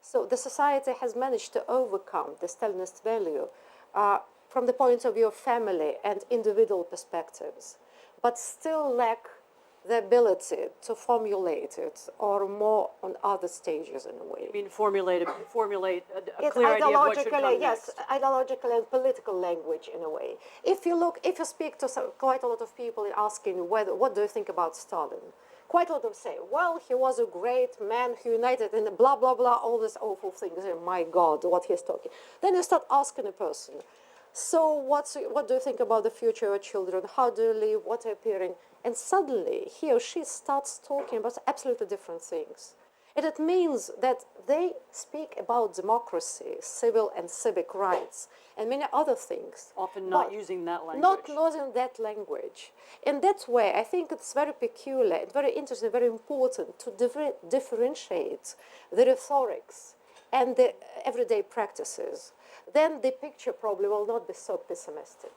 So the society has managed to overcome the Stalinist value from the point of view of family and individual perspectives, but still lack the ability to formulate it, or more on other stages in a way. I mean, formulate a clear idea of what should come yes, next. ideological and political language in a way. If you speak to quite a lot of people asking what do you think about Stalin, quite a lot of them say, well, he was a great man who united in blah, blah, blah, all these awful things. And my God, what he's talking. Then you start asking a person, so what do you think about the future of your children? How do you live? What are you appearing? And suddenly, he or she starts talking about absolutely different things. And it means that they speak about democracy, civil and civic rights, and many other things. Often not using that language. Not using that language. In that way, I think it's very peculiar and very interesting, very important to differentiate the rhetorics and the everyday practices. Then the picture probably will not be so pessimistic.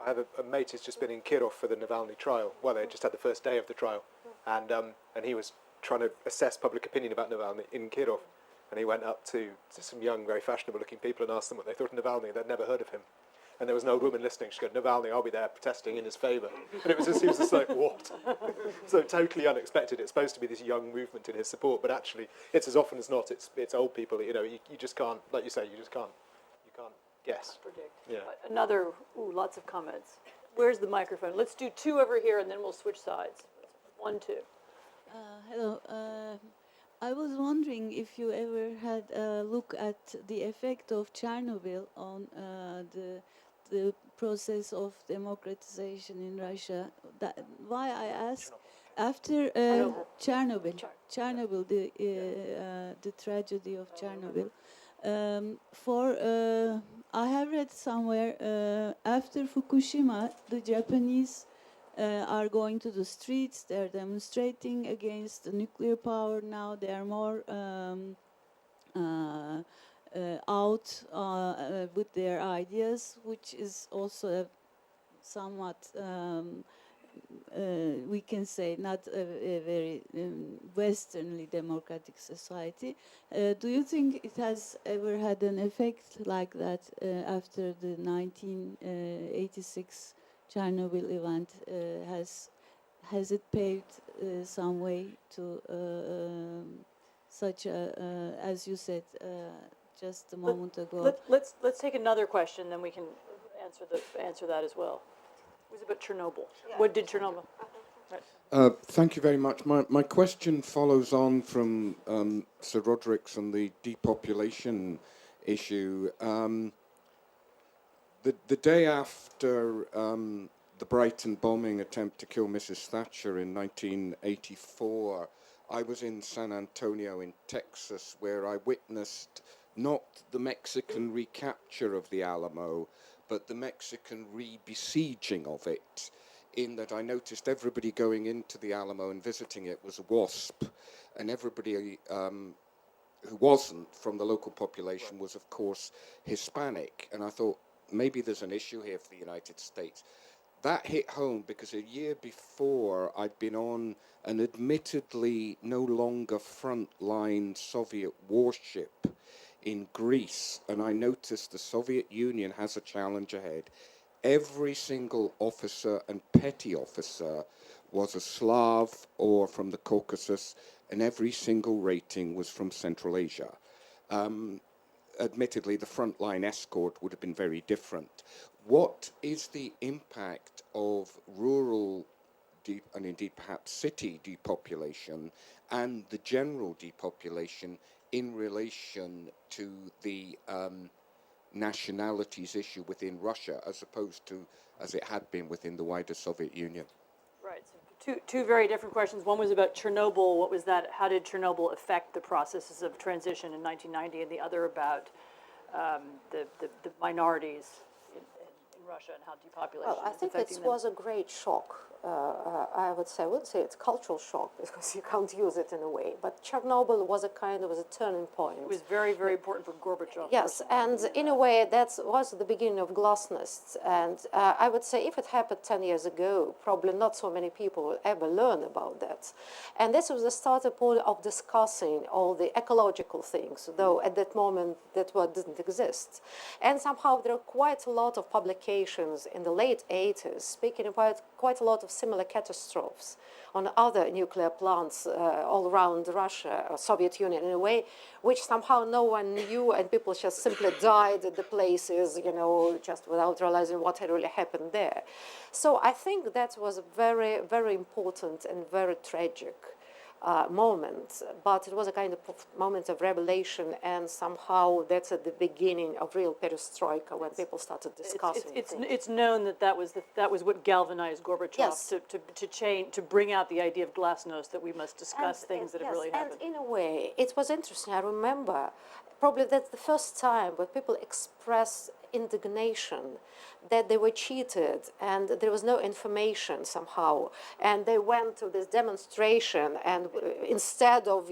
I have a mate who's just been in Kirov for the Navalny trial. Well, they just had the first day of the trial, and he was trying to assess public opinion about Navalny in Kirov, and he went up to some young, very fashionable-looking people and asked them what they thought of Navalny. They'd never heard of him, And there was an old woman listening. She goes, Navalny, I'll be there protesting in his favour. And it was just like, what? So totally unexpected. It's supposed to be this young movement in his support, but actually, it's as often as not, it's old people. You know, you just can't, like you say, you can't guess. Predict. Yeah. Another, lots of comments. Where's the microphone? Let's do two over here, and then we'll switch sides. 1, 2. Hello. I was wondering if you ever had a look at the effect of Chernobyl on the process of democratization in Russia. Why I ask, after Chernobyl, the tragedy of Chernobyl, I have read somewhere after Fukushima, the Japanese are going to the streets. They're demonstrating against the nuclear power now. They are more out with their ideas, which is also a somewhat, we can say, not a very Westernly democratic society. Do you think it has ever had an effect like that after the 1986 Chernobyl event? Has it paved some way to such a, as you said just a moment ago? Let's take another question, then we can answer that as well. It was about Chernobyl. Yeah. What did Chernobyl? Right. Thank you very much. My question follows on from Sir Roderick's and the depopulation issue. The day after the Brighton bombing attempt to kill Mrs. Thatcher in 1984, I was in San Antonio in Texas, where I witnessed not the Mexican recapture of the Alamo, but the Mexican re-besieging of it, in that I noticed everybody going into the Alamo and visiting it was a WASP, and everybody who wasn't from the local population was, of course, Hispanic. And I thought, maybe there's an issue here for the United States. That hit home because a year before I'd been on an admittedly no longer frontline Soviet warship in Greece, and I noticed the Soviet Union has a challenge ahead. Every single officer and petty officer was a Slav or from the Caucasus, and every single rating was from Central Asia. Admittedly, the frontline escort would have been very different. What is the impact of rural and indeed perhaps city depopulation and the general depopulation in relation to the nationalities issue within Russia, as opposed to as it had been within the wider Soviet Union? Right. So two very different questions. One was about Chernobyl. What was that? How did Chernobyl affect the processes of transition in 1990? And the other about the minorities in Russia and how depopulation Well, I is think affecting it them. was a great shock. I wouldn't say it's cultural shock because you can't use it in a way. But Chernobyl was a turning point. It was very, very important for Gorbachev. Yes, and in a way that was the beginning of glasnost. And I would say if it happened 10 years ago, probably not so many people will ever learn about that. And this was the starting point of discussing all the ecological things, though at that moment that word didn't exist. And somehow there are quite a lot of publications in the late 80s speaking about quite a lot of similar catastrophes on other nuclear plants all around Russia or Soviet Union in a way which somehow no one knew, and people just simply died at the places, just without realizing what had really happened there. So I think that was a very, very important and very tragic moment, but it was a kind of moment of revelation, and somehow that's at the beginning of real perestroika when people started discussing things. It's known that was what galvanized Gorbachev Yes. to bring out the idea of glasnost, that we must discuss things that have really happened. And in a way, it was interesting. I remember probably that's the first time where people expressed indignation that they were cheated and there was no information somehow. And they went to this demonstration and instead of,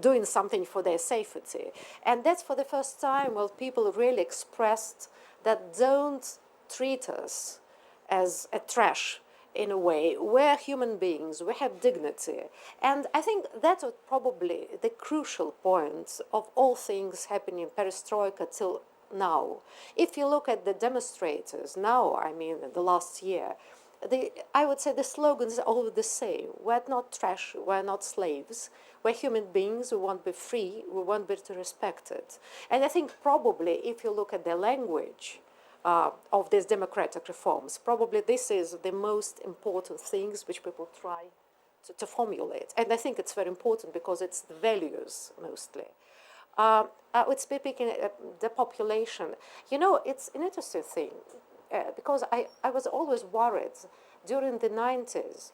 doing something for their safety. And that's for the first time where people really expressed that don't treat us as a trash in a way. We're human beings, we have dignity. And I think that was probably the crucial point of all things happening in perestroika till now. If you look at the demonstrators now, I mean, the last year, I would say the slogans are all the same. We're not trash, we're not slaves. We're human beings, we want to be free, we want to be respected. And I think probably if you look at the language of these democratic reforms, probably this is the most important things which people try to formulate. And I think it's very important because it's the values mostly. With speaking the population, you know, it's an interesting thing because I was always worried during the 90s.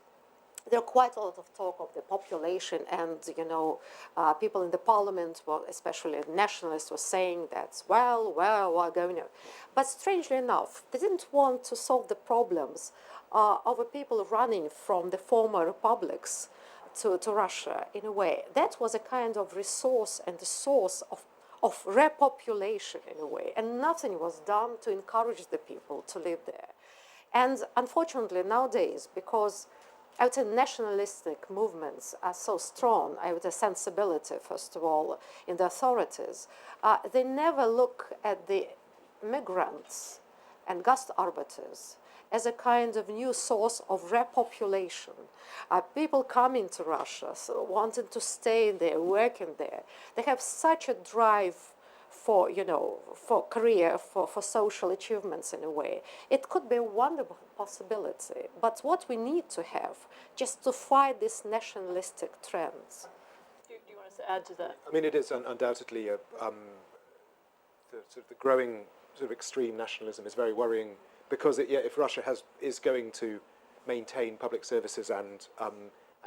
There are quite a lot of talk of the population, and you know, people in the parliament, well, especially nationalists, were saying that, well, we're going on. But strangely enough, they didn't want to solve the problems of the people running from the former republics to Russia in a way. That was a kind of resource and the source of repopulation in a way, and nothing was done to encourage the people to live there. And unfortunately nowadays, because I would say nationalistic movements are so strong, I would say sensibility, first of all, in the authorities, they never look at the migrants and Gastarbeiters as a kind of new source of repopulation. People coming to Russia, so wanting to stay there, working there, they have such a drive for, you know, for career, for social achievements in a way. It could be a wonderful possibility, but what we need to have just to fight these nationalistic trends. Do you want us to add to that? I mean, it is undoubtedly the growing sort of extreme nationalism is very worrying because if Russia is going to maintain public services and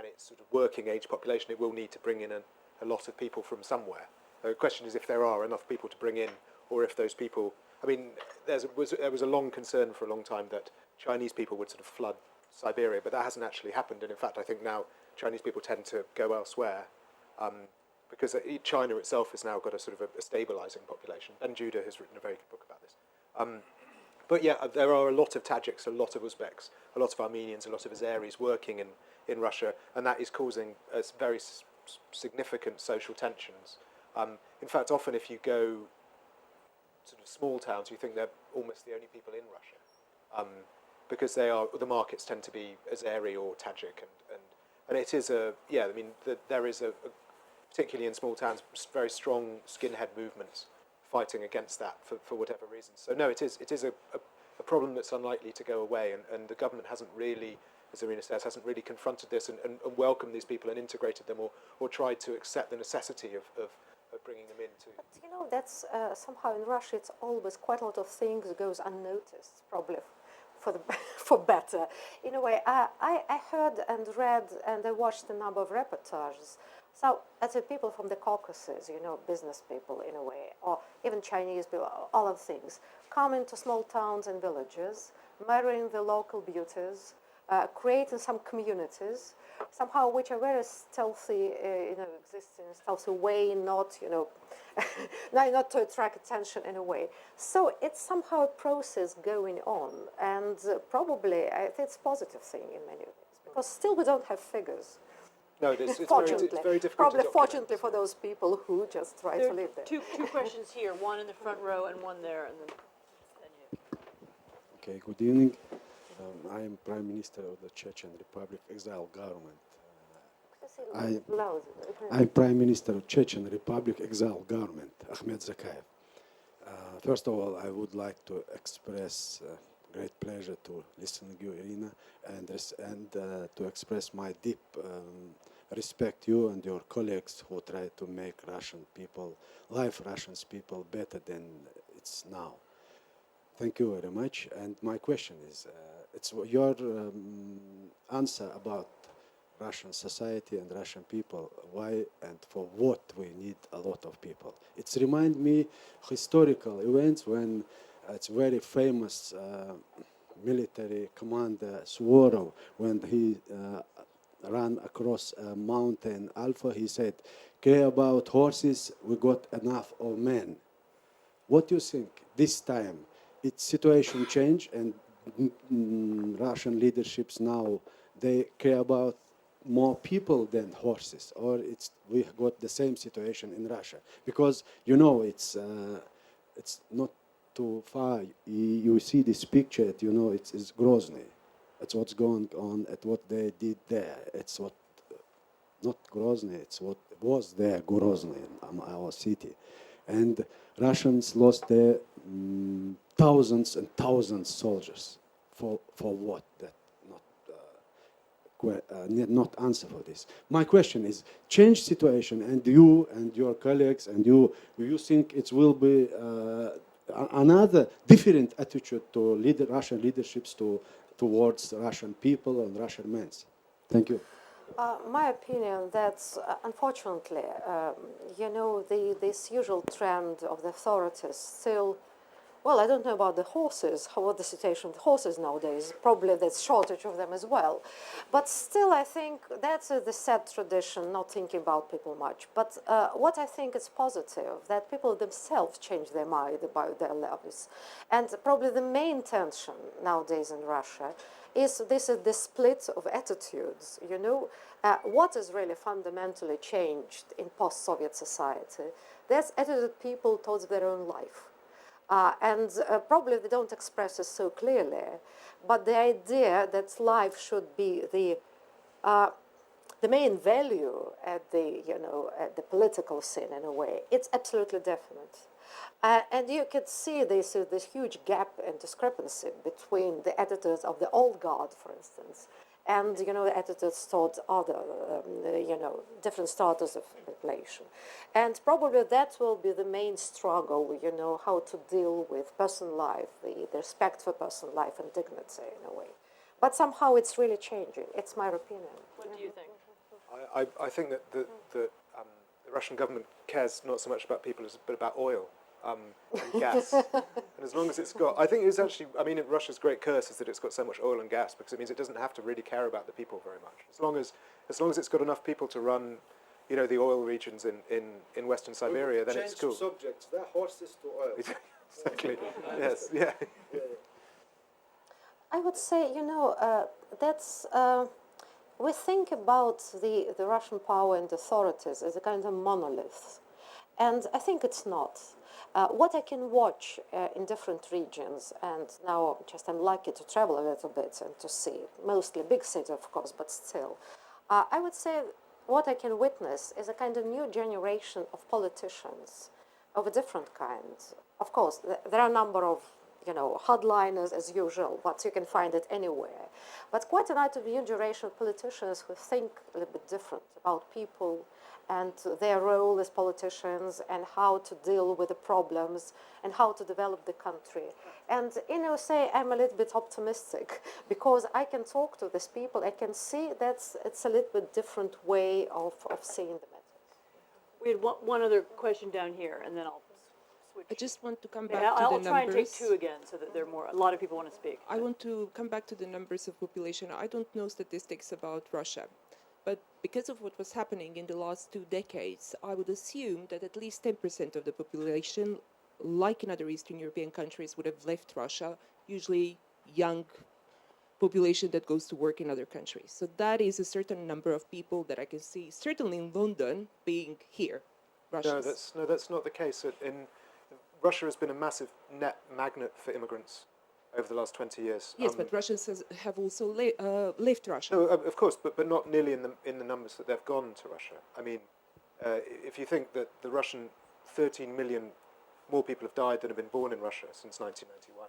its sort of working age population, it will need to bring in a lot of people from somewhere. The question is if there are enough people to bring in, or if those people. I mean, there was a long concern for a long time that Chinese people would sort of flood Siberia, but that hasn't actually happened. And in fact, I think now Chinese people tend to go elsewhere because China itself has now got a sort of a stabilizing population. And Judah has written a very good book about this. But yeah, there are a lot of Tajiks, a lot of Uzbeks, a lot of Armenians, a lot of Azeris working in Russia, and that is causing very significant social tensions. In fact, often if you go sort of small towns, you think they're almost the only people in Russia, because the markets tend to be Azeri or Tajik, and it is I mean, there is particularly in small towns, very strong skinhead movements fighting against that for whatever reasons. So no, it is a problem that's unlikely to go away, and the government hasn't really, as Irina says, hasn't really confronted this and welcomed these people and integrated them or tried to accept the necessity of bringing them into. But you know, that's somehow in Russia, it's always quite a lot of things goes unnoticed, probably for better. In a way, I heard and read and I watched a number of reportages. So, as people from the Caucasus, you know, business people in a way, or even Chinese people, all of things, come into small towns and villages, marrying the local beauties, creating some communities, somehow which are very stealthy, exist in a stealthy way, not, not to attract attention in a way. So it's somehow a process going on, and probably it's a positive thing in many ways, because still we don't have figures. No, it's very difficult. Probably to fortunately for those people who just try to live there. Two questions here, one in the front row and one there, and then you. Okay, good evening. I am Prime Minister of the Chechen Republic Exile Government. I am Prime Minister of Chechen Republic Exile Government, Ahmed Zakayev. First of all, I would like to express great pleasure to listening to you, Irina, and to express my deep respect you and your colleagues who try to make Russian people better than it's now. Thank you very much. And my question is, it's your answer about Russian society and Russian people, why and for what we need a lot of people. It's remind me historical events when it's very famous military commander Suvorov, when he ran across a mountain Alpha, he said, care about horses, we got enough of men. What do you think this time? Its situation changed and Russian leaderships now, they care about more people than horses, or we got the same situation in Russia? Because, it's not too far, you see this picture, you know, it's Grozny. It's what's going on, at what they did there. It's what, not Grozny, it's what was there, Grozny, our city. And Russians lost their thousands and thousands soldiers. For what? That not answer for this. My question is, change situation, and you and your colleagues and you think it will be another different attitude to Russian leaderships towards Russian people and Russian men? Thank you. My opinion, that's unfortunately, you know, this usual trend of the authorities still. Well, I don't know about the horses, what the situation with horses nowadays. Probably there's shortage of them as well. But still, I think that's the sad tradition, not thinking about people much. But what I think is positive, that people themselves change their mind about their lives. And probably the main tension nowadays in Russia is the split of attitudes, you know. What is really fundamentally changed in post-Soviet society? There's attitude people towards their own life. And probably they don't express it so clearly, but the idea that life should be the main value at the political scene in a way, it's absolutely definite. And you could see this huge gap and discrepancy between the attitudes of the old guard, for instance, and, you know, the attitudes towards other, different stratas of population. And probably that will be the main struggle, you know, how to deal with personal life, the respect for personal life and dignity in a way. But somehow it's really changing. It's my opinion. What do you think? I think that the Russian government cares not so much about people but about oil and gas. And as long as it's got, I think it's actually, I mean, Russia's great curse is that it's got so much oil and gas, because it means it doesn't have to really care about the people very much. As long as it's got enough people to run, you know, the oil regions in Western Siberia, then it's cool. Subjects, they're horses to oil. Exactly. Yes. Yeah. I would say, you know, that's, we think about the Russian power and authorities as a kind of monolith. And I think it's not. What I can watch in different regions, and now I'm lucky to travel a little bit and to see, mostly big cities, of course, but still, I would say what I can witness is a kind of new generation of politicians of a different kind. Of course, there are a number of, you know, hardliners as usual, but you can find it anywhere. But quite a new generation of politicians who think a little bit different about people and their role as politicians and how to deal with the problems and how to develop the country. And, you know, say I'm a little bit optimistic because I can talk to these people. I can see that it's a little bit different way of seeing the matter. We had one other question down here, and then I'll switch. I just want to come back Yeah, to the I'll numbers. try and take two again so that a lot of people want to speak. I want to come back to the numbers of population. I don't know statistics about Russia, but because of what was happening in the last 2 decades, I would assume that at least 10% of the population, like in other Eastern European countries, would have left Russia, usually young population that goes to work in other countries. So that is a certain number of people that I can see, certainly in London, being here. Russians. No, that's not the case. Russia has been a massive net magnet for immigrants over the last 20 years. Yes, but Russians have also left Russia. No, of course, but not nearly in the numbers that they've gone to Russia. I mean, if you think that the Russian 13 million more people have died than have been born in Russia since 1991,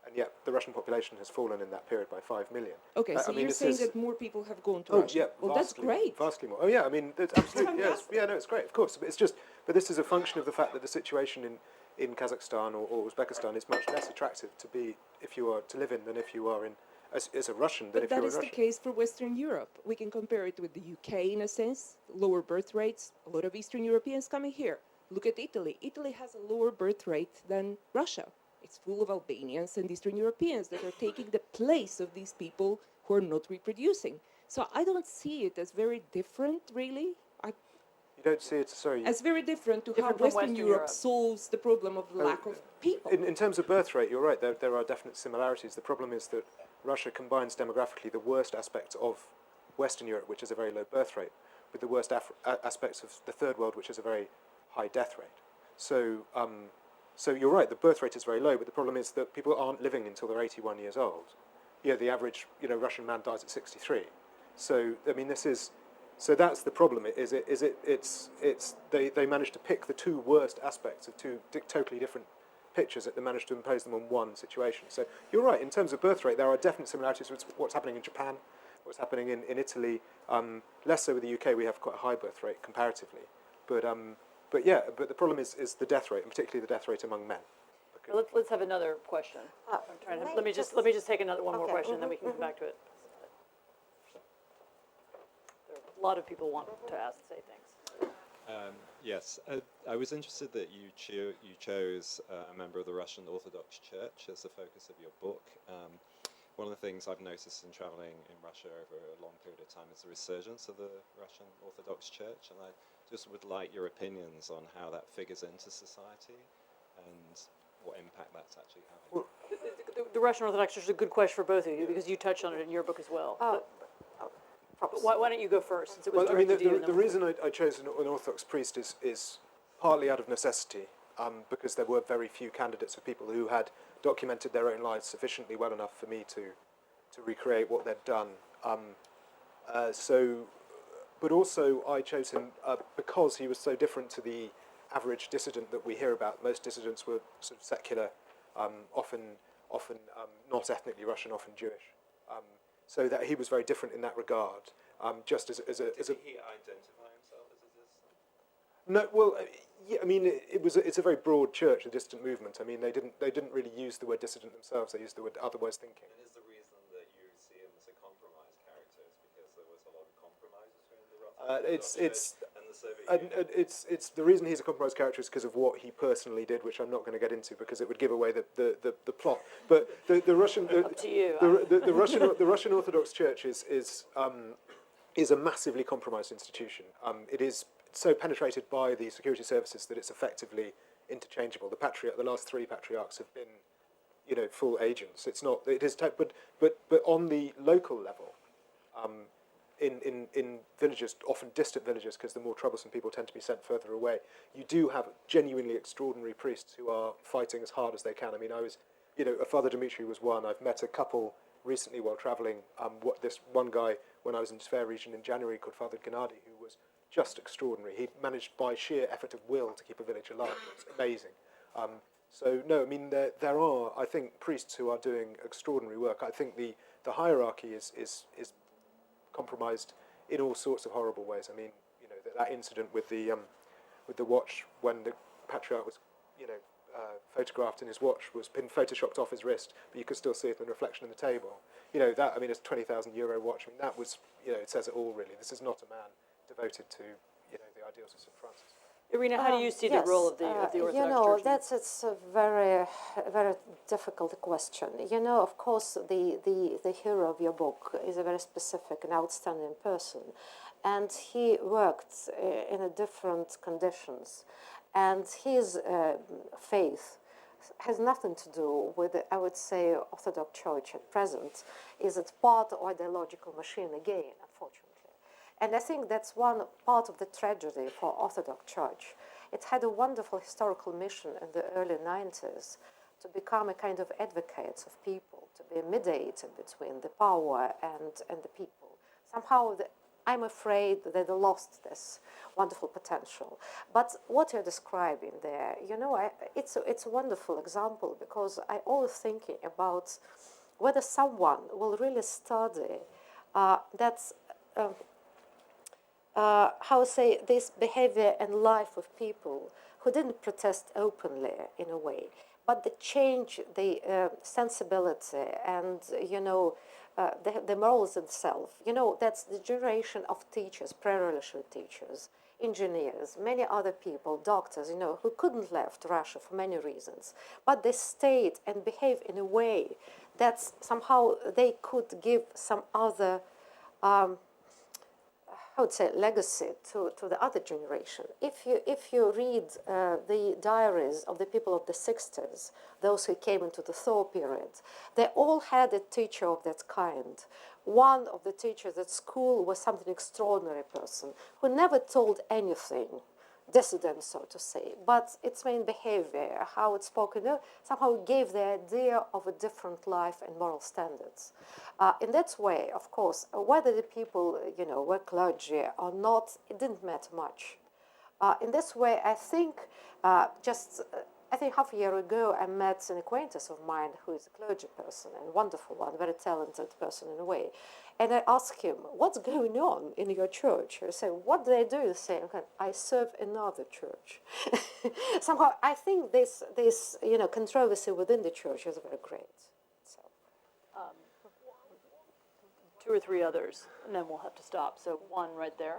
and yet the Russian population has fallen in that period by 5 million. Okay, so you're saying that more people have gone to Russia. Yeah, well, that's great. Vastly more. Oh, yeah, I mean, it's absolutely, yes. Yeah, no, it's great, of course. But this is a function of the fact that the situation in Kazakhstan or Uzbekistan is much less attractive to live in than if you are in, as a Russian, than if you're in Russia. But that is the case for Western Europe. We can compare it with the UK in a sense, lower birth rates, a lot of Eastern Europeans coming here. Look at Italy. Italy has a lower birth rate than Russia. It's full of Albanians and Eastern Europeans that are taking the place of these people who are not reproducing. So I don't see it as very different, really. You don't see it, sorry. As very different to Different how from Western Europe solves the problem of the lack of people. In terms of birth rate, you're right, there are definite similarities. The problem is that Russia combines demographically the worst aspects of Western Europe, which is a very low birth rate, with the worst aspects of the Third World, which is a very high death rate. So So you're right, the birth rate is very low, but the problem is that people aren't living until they're 81 years old. The average Russian man dies at 63. So I mean, so that's the problem. They managed to pick the two worst aspects of two totally different pictures that they managed to impose them on one situation. So you're right, in terms of birth rate, there are definite similarities with what's happening in Japan, what's happening in Italy. Less so with the UK, we have quite a high birth rate comparatively. But the problem is the death rate, and particularly the death rate among men. Let's have another question. Let me just take one more question, and then we can come back to it. There are a lot of people want to say things. Yes, I was interested that you chose a member of the Russian Orthodox Church as the focus of your book. One of the things I've noticed in traveling in Russia over a long period of time is the resurgence of the Russian Orthodox Church, and I just would like your opinions on how that figures into society and what impact that's actually having. The Russian Orthodox Church is a good question for both of you because you touched on it in your book as well. But why don't you go first, since it was directed to you? The reason I chose an Orthodox priest is partly out of necessity, because there were very few candidates of people who had documented their own lives sufficiently well enough for me to recreate what they'd done. But also I chose him because he was so different to the average dissident that we hear about. Most dissidents were sort of secular, often not ethnically Russian, often Jewish. So that he was very different in that regard. Just as a Did he identify himself as a dissident? No, well, yeah, I mean, it's a very broad church, the dissident movement. I mean, they didn't really use the word dissident themselves. They used the word otherwise thinking. And is the reason that you see him as a compromised character is because there was a lot of compromise between the Orthodox Church and the Soviet Union? It's the reason he's a compromised character is because of what he personally did, which I'm not going to get into because it would give away the plot. But the Russian Up to you. the Russian Orthodox Church is a massively compromised institution. It is so penetrated by the security services that it's effectively interchangeable. The last three patriarchs have been, full agents. It's not. It is. But on the local level, in villages, often distant villages, because the more troublesome people tend to be sent further away, you do have genuinely extraordinary priests who are fighting as hard as they can. I mean, Father Dmitry was one. I've met a couple recently while travelling. This one guy, when I was in the Tver region in January, called Father Gennady, who was just extraordinary. He managed by sheer effort of will to keep a village alive. It's amazing. So no, I mean there are, I think, priests who are doing extraordinary work. I think the hierarchy is compromised in all sorts of horrible ways. I mean, that incident with the watch when the patriarch was, photographed and his watch was been photoshopped off his wrist, but you could still see it in the reflection in the table. That, I mean, it's a €20,000 watch. I mean, that was, it says it all really. This is not a man devoted to, the ideals of St. Francis. Irina, how do you see the role of the Orthodox Church? It's a very, very difficult question. Of course, the hero of your book is a very specific and outstanding person, and he worked in different conditions, and his faith has nothing to do with, I would say, Orthodox Church at present. Is it part of ideological machine again, unfortunately? And I think that's one part of the tragedy for Orthodox Church. It had a wonderful historical mission in the early 90s to become a kind of advocate of people, to be a mediator between the power and the people. Somehow, I'm afraid that they lost this wonderful potential. But what you're describing there, it's a wonderful example, because I always thinking about whether someone will really study this behavior and life of people who didn't protest openly in a way, but they change the sensibility and, the morals itself. That's the generation of teachers, pre-revolutionary teachers, engineers, many other people, doctors, who couldn't left Russia for many reasons, but they stayed and behaved in a way that somehow they could give some other I would say legacy to the other generation. If you read the diaries of the people of the 60s, those who came into the Thaw period, they all had a teacher of that kind. One of the teachers at school was something extraordinary person who never told anything, dissident, so to say, but its main behavior, how it's spoken, somehow gave the idea of a different life and moral standards. In that way, of course, whether the people, were clergy or not, it didn't matter much. In this way, I think I think half a year ago, I met an acquaintance of mine who is a clergy person, and a wonderful one, very talented person in a way. And I asked him, what's going on in your church? I said, what do they do? He said, I serve another church. Somehow, I think this controversy within the church is very great. So. Two or three others, and then we'll have to stop. So one right there.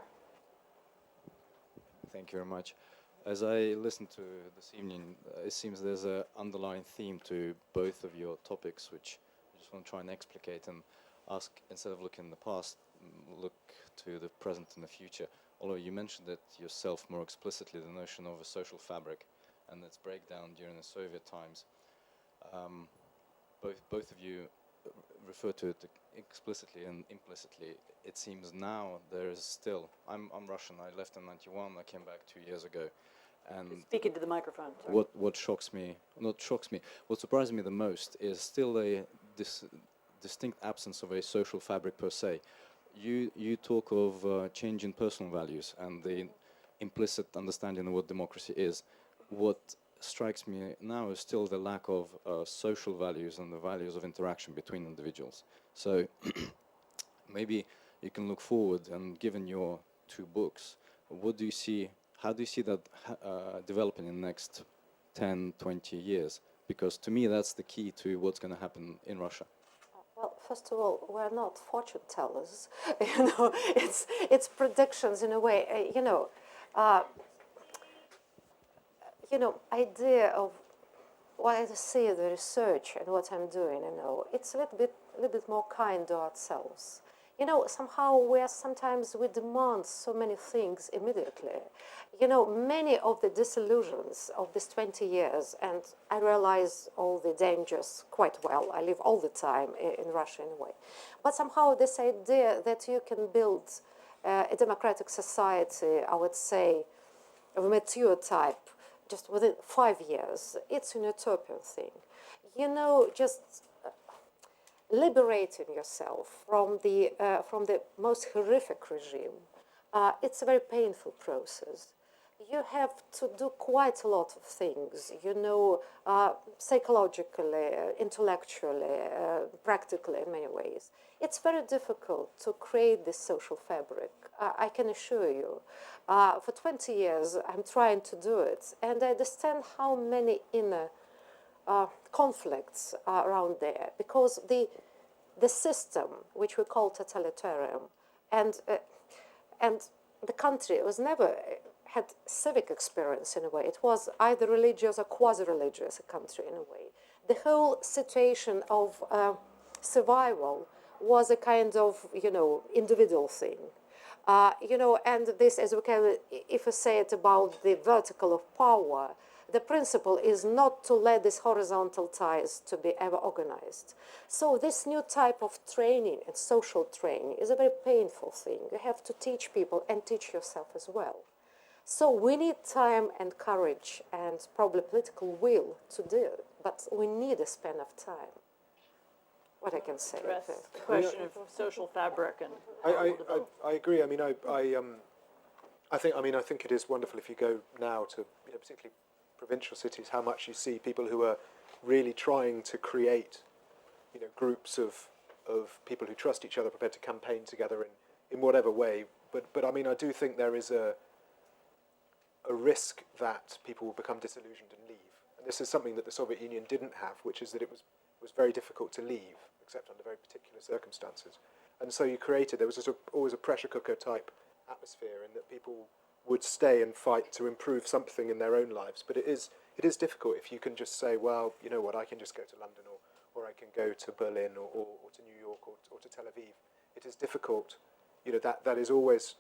Thank you very much. As I listened to this evening, it seems there's an underlying theme to both of your topics, which I just want to try and explicate and ask, instead of looking in the past, look to the present and the future. Although you mentioned it yourself more explicitly, the notion of a social fabric and its breakdown during the Soviet times. Both of you refer to it explicitly and implicitly. It seems now there is still, I'm Russian, I left in '91, I came back 2 years ago. And speak into the microphone. Sorry. What shocks me, what surprises me the most is still this distinct absence of a social fabric per se. You talk of changing personal values and the implicit understanding of what democracy is. What strikes me now is still the lack of social values and the values of interaction between individuals. So maybe you can look forward, and given your two books, what do you see? How do you see that developing in the next 10, 20 years? Because to me, that's the key to what's going to happen in Russia. Well, first of all, we're not fortune tellers. It's predictions in a way. Idea of what I see the research and what I'm doing. It's a little bit more kind to ourselves. Somehow sometimes we demand so many things immediately. Many of the disillusions of these 20 years, and I realize all the dangers quite well. I live all the time in Russia in a way. But somehow this idea that you can build a democratic society, I would say, of a mature type, just within 5 years, it's an utopian thing. Just liberating yourself from the most horrific regime, it's a very painful process. You have to do quite a lot of things, psychologically, intellectually, practically in many ways. It's very difficult to create this social fabric, I can assure you. For 20 years, I'm trying to do it, and I understand how many inner conflicts are around there, because the system, which we call totalitarian, and the country was never had civic experience in a way. It was either religious or quasi-religious a country in a way. The whole situation of survival was a kind of individual thing. And this, as we can, if we say it about the vertical of power, the principle is not to let these horizontal ties to be ever organized. So this new type of training and social training is a very painful thing. You have to teach people and teach yourself as well. So we need time and courage and probably political will to do it, but we need a span of time. What I can say. The question of social fabric and I agree. I think it is wonderful if you go now to particularly provincial cities, how much you see people who are really trying to create, groups of people who trust each other, prepared to campaign together in whatever way. But I do think there is a risk that people will become disillusioned and leave. And this is something that the Soviet Union didn't have, which is that it was very difficult to leave, except under very particular circumstances. And so there was always a pressure cooker type atmosphere, in that people would stay and fight to improve something in their own lives. But it is difficult if you can just say, well, you know what, I can just go to London or I can go to Berlin or to New York or to Tel Aviv. It is difficult. That is always,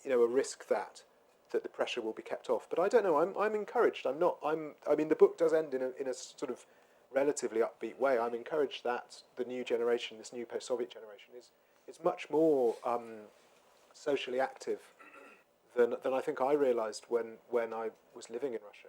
a risk that the pressure will be kept off. But I don't know, I'm encouraged. The book does end in a sort of relatively upbeat way. I'm encouraged that the new generation, this new post-Soviet generation, is much more socially active than I think I realised when I was living in Russia.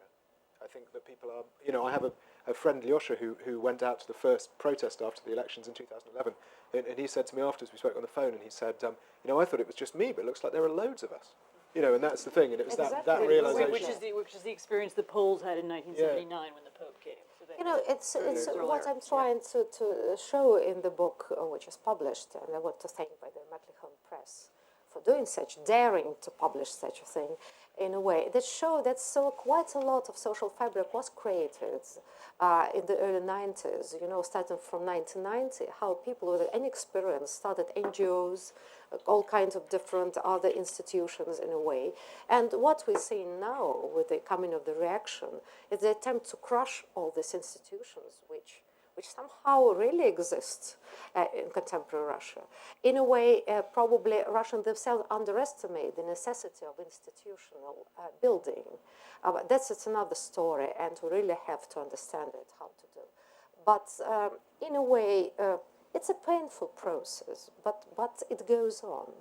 I think that people are, I have a friend, Lyosha, who went out to the first protest after the elections in 2011, and he said to me afterwards, we spoke on the phone, and he said, I thought it was just me, but it looks like there are loads of us. And that's the thing, and it was that realisation. Which is the experience the Poles had in 1979 when the Pope came. So it's what I'm trying to show in the book, which is published, and I want to thank by the Matlihon Press for doing daring to publish such a thing, in a way that show that quite a lot of social fabric was created in the early 90s, starting from 1990, how people with any experience started NGOs, all kinds of different other institutions in a way. And what we see now with the coming of the reaction is the attempt to crush all these institutions, which somehow really exist in contemporary Russia. In a way, probably Russians themselves underestimate the necessity of institutional building. But it's another story, and we really have to understand it, how to do. But in a way, it's a painful process, but it goes on,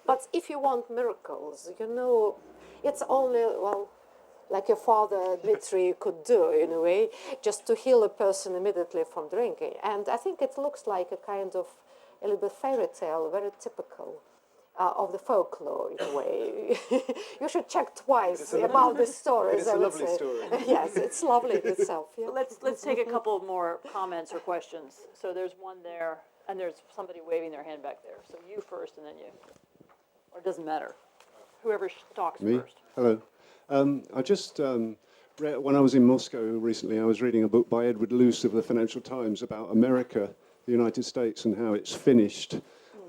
But if you want miracles, it's only, like your father Dmitry could do in a way, just to heal a person immediately from drinking. And I think it looks like a kind of a little bit fairy tale, very typical of the folklore in a way. You should check twice about the stories. It's a lovely story. Yes, it's lovely in itself. Yeah. Let's take a couple more comments or questions. So there's one there, and there's somebody waving their hand back there. So you first, and then you. Or it doesn't matter. Whoever talks first. Hello. I just read, when I was in Moscow recently, I was reading a book by Edward Luce of the Financial Times about America, the United States, and how it's finished.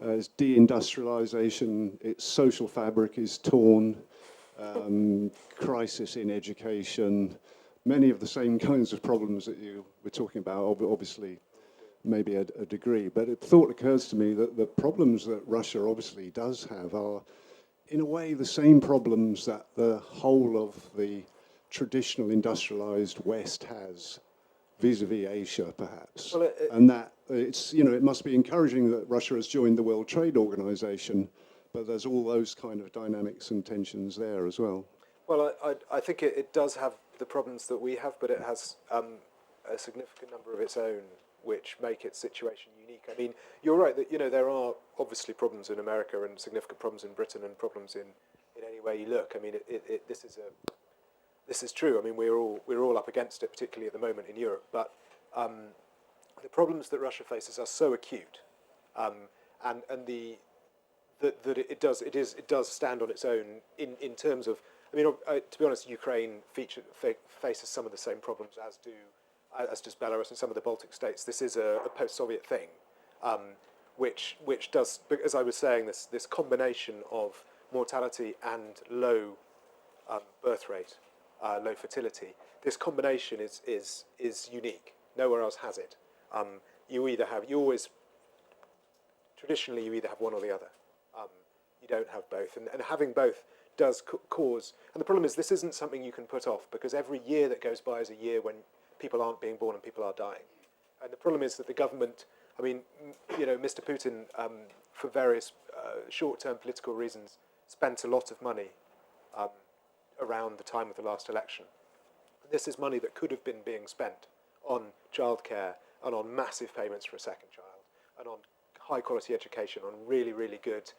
Its deindustrialization, its social fabric is torn, crisis in education, many of the same kinds of problems that you were talking about, obviously maybe a degree. But a thought occurs to me that the problems that Russia obviously does have are, in a way, the same problems that the whole of the traditional industrialized West has, vis-a-vis Asia, perhaps. Well, and that it's, it must be encouraging that Russia has joined the World Trade Organization, but there's all those kind of dynamics and tensions there as well. Well, I think it does have the problems that we have, but it has a significant number of its own, which make its situation unique. I mean, you're right that there are obviously problems in America and significant problems in Britain and problems in any way you look. I mean, this is true. I mean, we're all up against it, particularly at the moment in Europe. But the problems that Russia faces are so acute, and that it does stand on its own in terms of. I mean, to be honest, Ukraine faces some of the same problems as does Belarus and some of the Baltic states. This is a post-Soviet thing, which does, as I was saying, this combination of mortality and low birth rate, low fertility. This combination is unique. Nowhere else has it. Traditionally you either have one or the other. You don't have both, and having both does cause. And the problem is, this isn't something you can put off, because every year that goes by is a year when people aren't being born and people are dying. And the problem is that the government, I mean, Mr. Putin, for various short-term political reasons, spent a lot of money around the time of the last election. This is money that could have been being spent on childcare and on massive payments for a second child and on high-quality education, on really, really good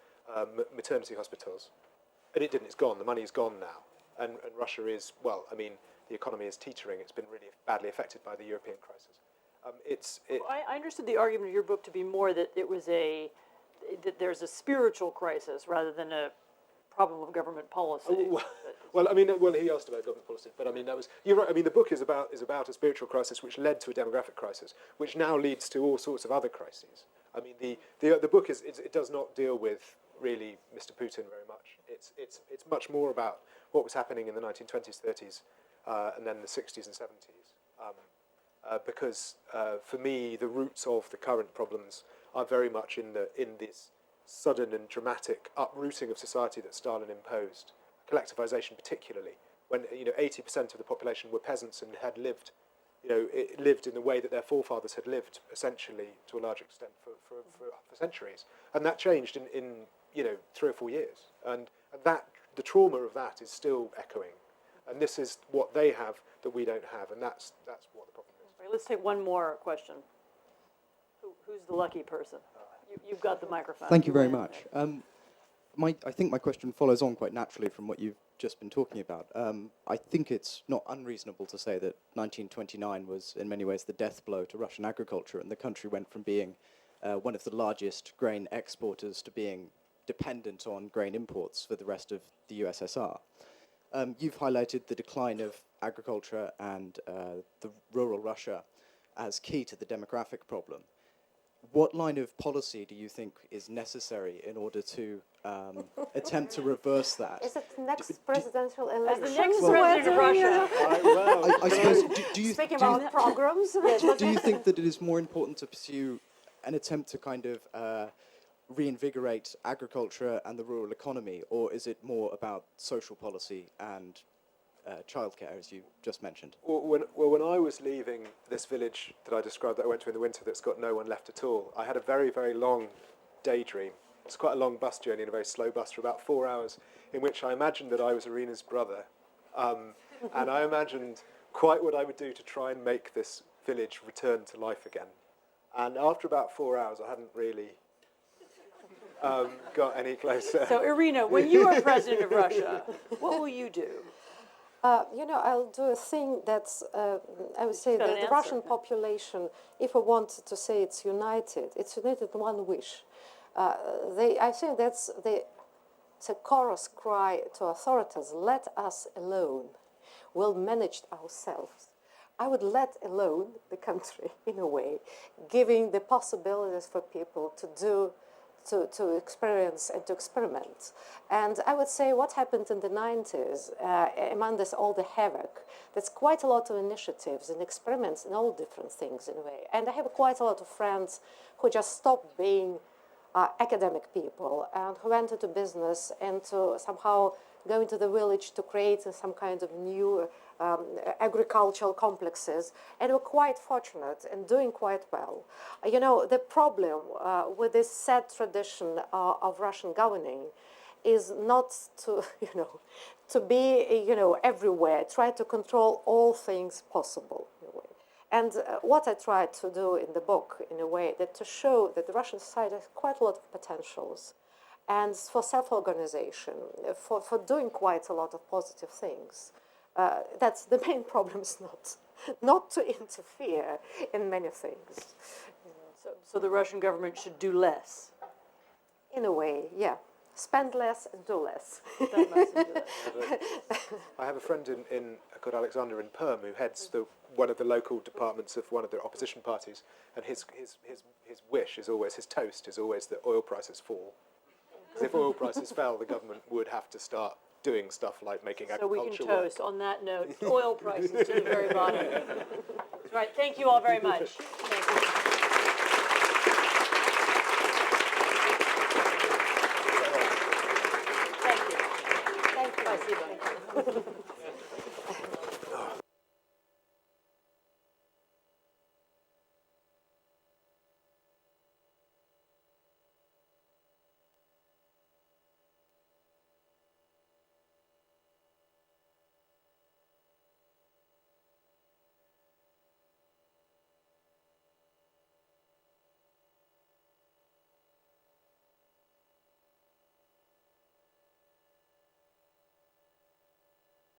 maternity hospitals. And it didn't. It's gone. The money is gone now. And Russia is, well, I mean, the economy is teetering. It's been really badly affected by the European crisis. I understood the argument of your book to be more that that there's a spiritual crisis rather than a problem of government policy. Well, I mean, he asked about government policy, but I mean, you're right. I mean, the book is about a spiritual crisis which led to a demographic crisis, which now leads to all sorts of other crises. I mean, the book it does not deal with really Mr. Putin very much. It's much more about what was happening in the 1920s, 30s, and then the 60s and 70s. Because for me, the roots of the current problems are very much in this sudden and dramatic uprooting of society that Stalin imposed, collectivization particularly, when 80% of the population were peasants and had lived, lived in the way that their forefathers had lived, essentially to a large extent for centuries, and that changed in 3 or 4 years, and that the trauma of that is still echoing, and this is what they have that we don't have, and that's what the problem is. Right, let's take one more question. Who's the lucky person? You've got the microphone. Thank you very much. I think my question follows on quite naturally from what you've just been talking about. I think it's not unreasonable to say that 1929 was in many ways the death blow to Russian agriculture, and the country went from being one of the largest grain exporters to being dependent on grain imports for the rest of the USSR. You've highlighted the decline of agriculture and the rural Russia as key to the demographic problem. What line of policy do you think is necessary in order to attempt to reverse that? Is it the next presidential election? As the next president of Russia. I suppose, do you Speaking about programs, do you think that it is more important to pursue an attempt to kind of reinvigorate agriculture and the rural economy, or is it more about social policy and childcare, as you just mentioned? When I was leaving this village that I described that I went to in the winter that's got no one left at all, I had a very, very long daydream. It's quite a long bus journey and a very slow bus for about 4 hours, in which I imagined that I was Irina's brother, and I imagined quite what I would do to try and make this village return to life again. And after about 4 hours, I hadn't really got any closer. So, Irina, when you are president of Russia, what will you do? I'll do a thing that's, I would say that the Russian population, if I wanted to say it's united in one wish. I think that's it's a chorus cry to authorities, let us alone. We'll manage ourselves. I would let alone the country, in a way, giving the possibilities for people to do, to experience and to experiment. And I would say what happened in the 90s, among this all the havoc, there's quite a lot of initiatives and experiments in all different things in a way. And I have quite a lot of friends who just stopped being academic people and who went into business and to somehow go into the village to create some kind of new agricultural complexes, and were quite fortunate and doing quite well. The problem with this sad tradition of Russian governing is not to, to be, everywhere, try to control all things possible in a way. And what I tried to do in the book, in a way, that to show that the Russian society has quite a lot of potentials, and for self-organization, for doing quite a lot of positive things. That's the main problem, is not to interfere in many things. So the Russian government should do less? In a way, yeah. Spend less and do less. Spend less and do less. I have a friend called Alexander in Perm who heads one of the local departments of one of the opposition parties, and his wish is always, his toast is always that oil prices fall. Because if oil prices fell, the government would have to start doing stuff like making agriculture work. So we can toast on that note, oil prices to the very bottom. Right, thank you all very much. Thank you. Thank you. Thank you.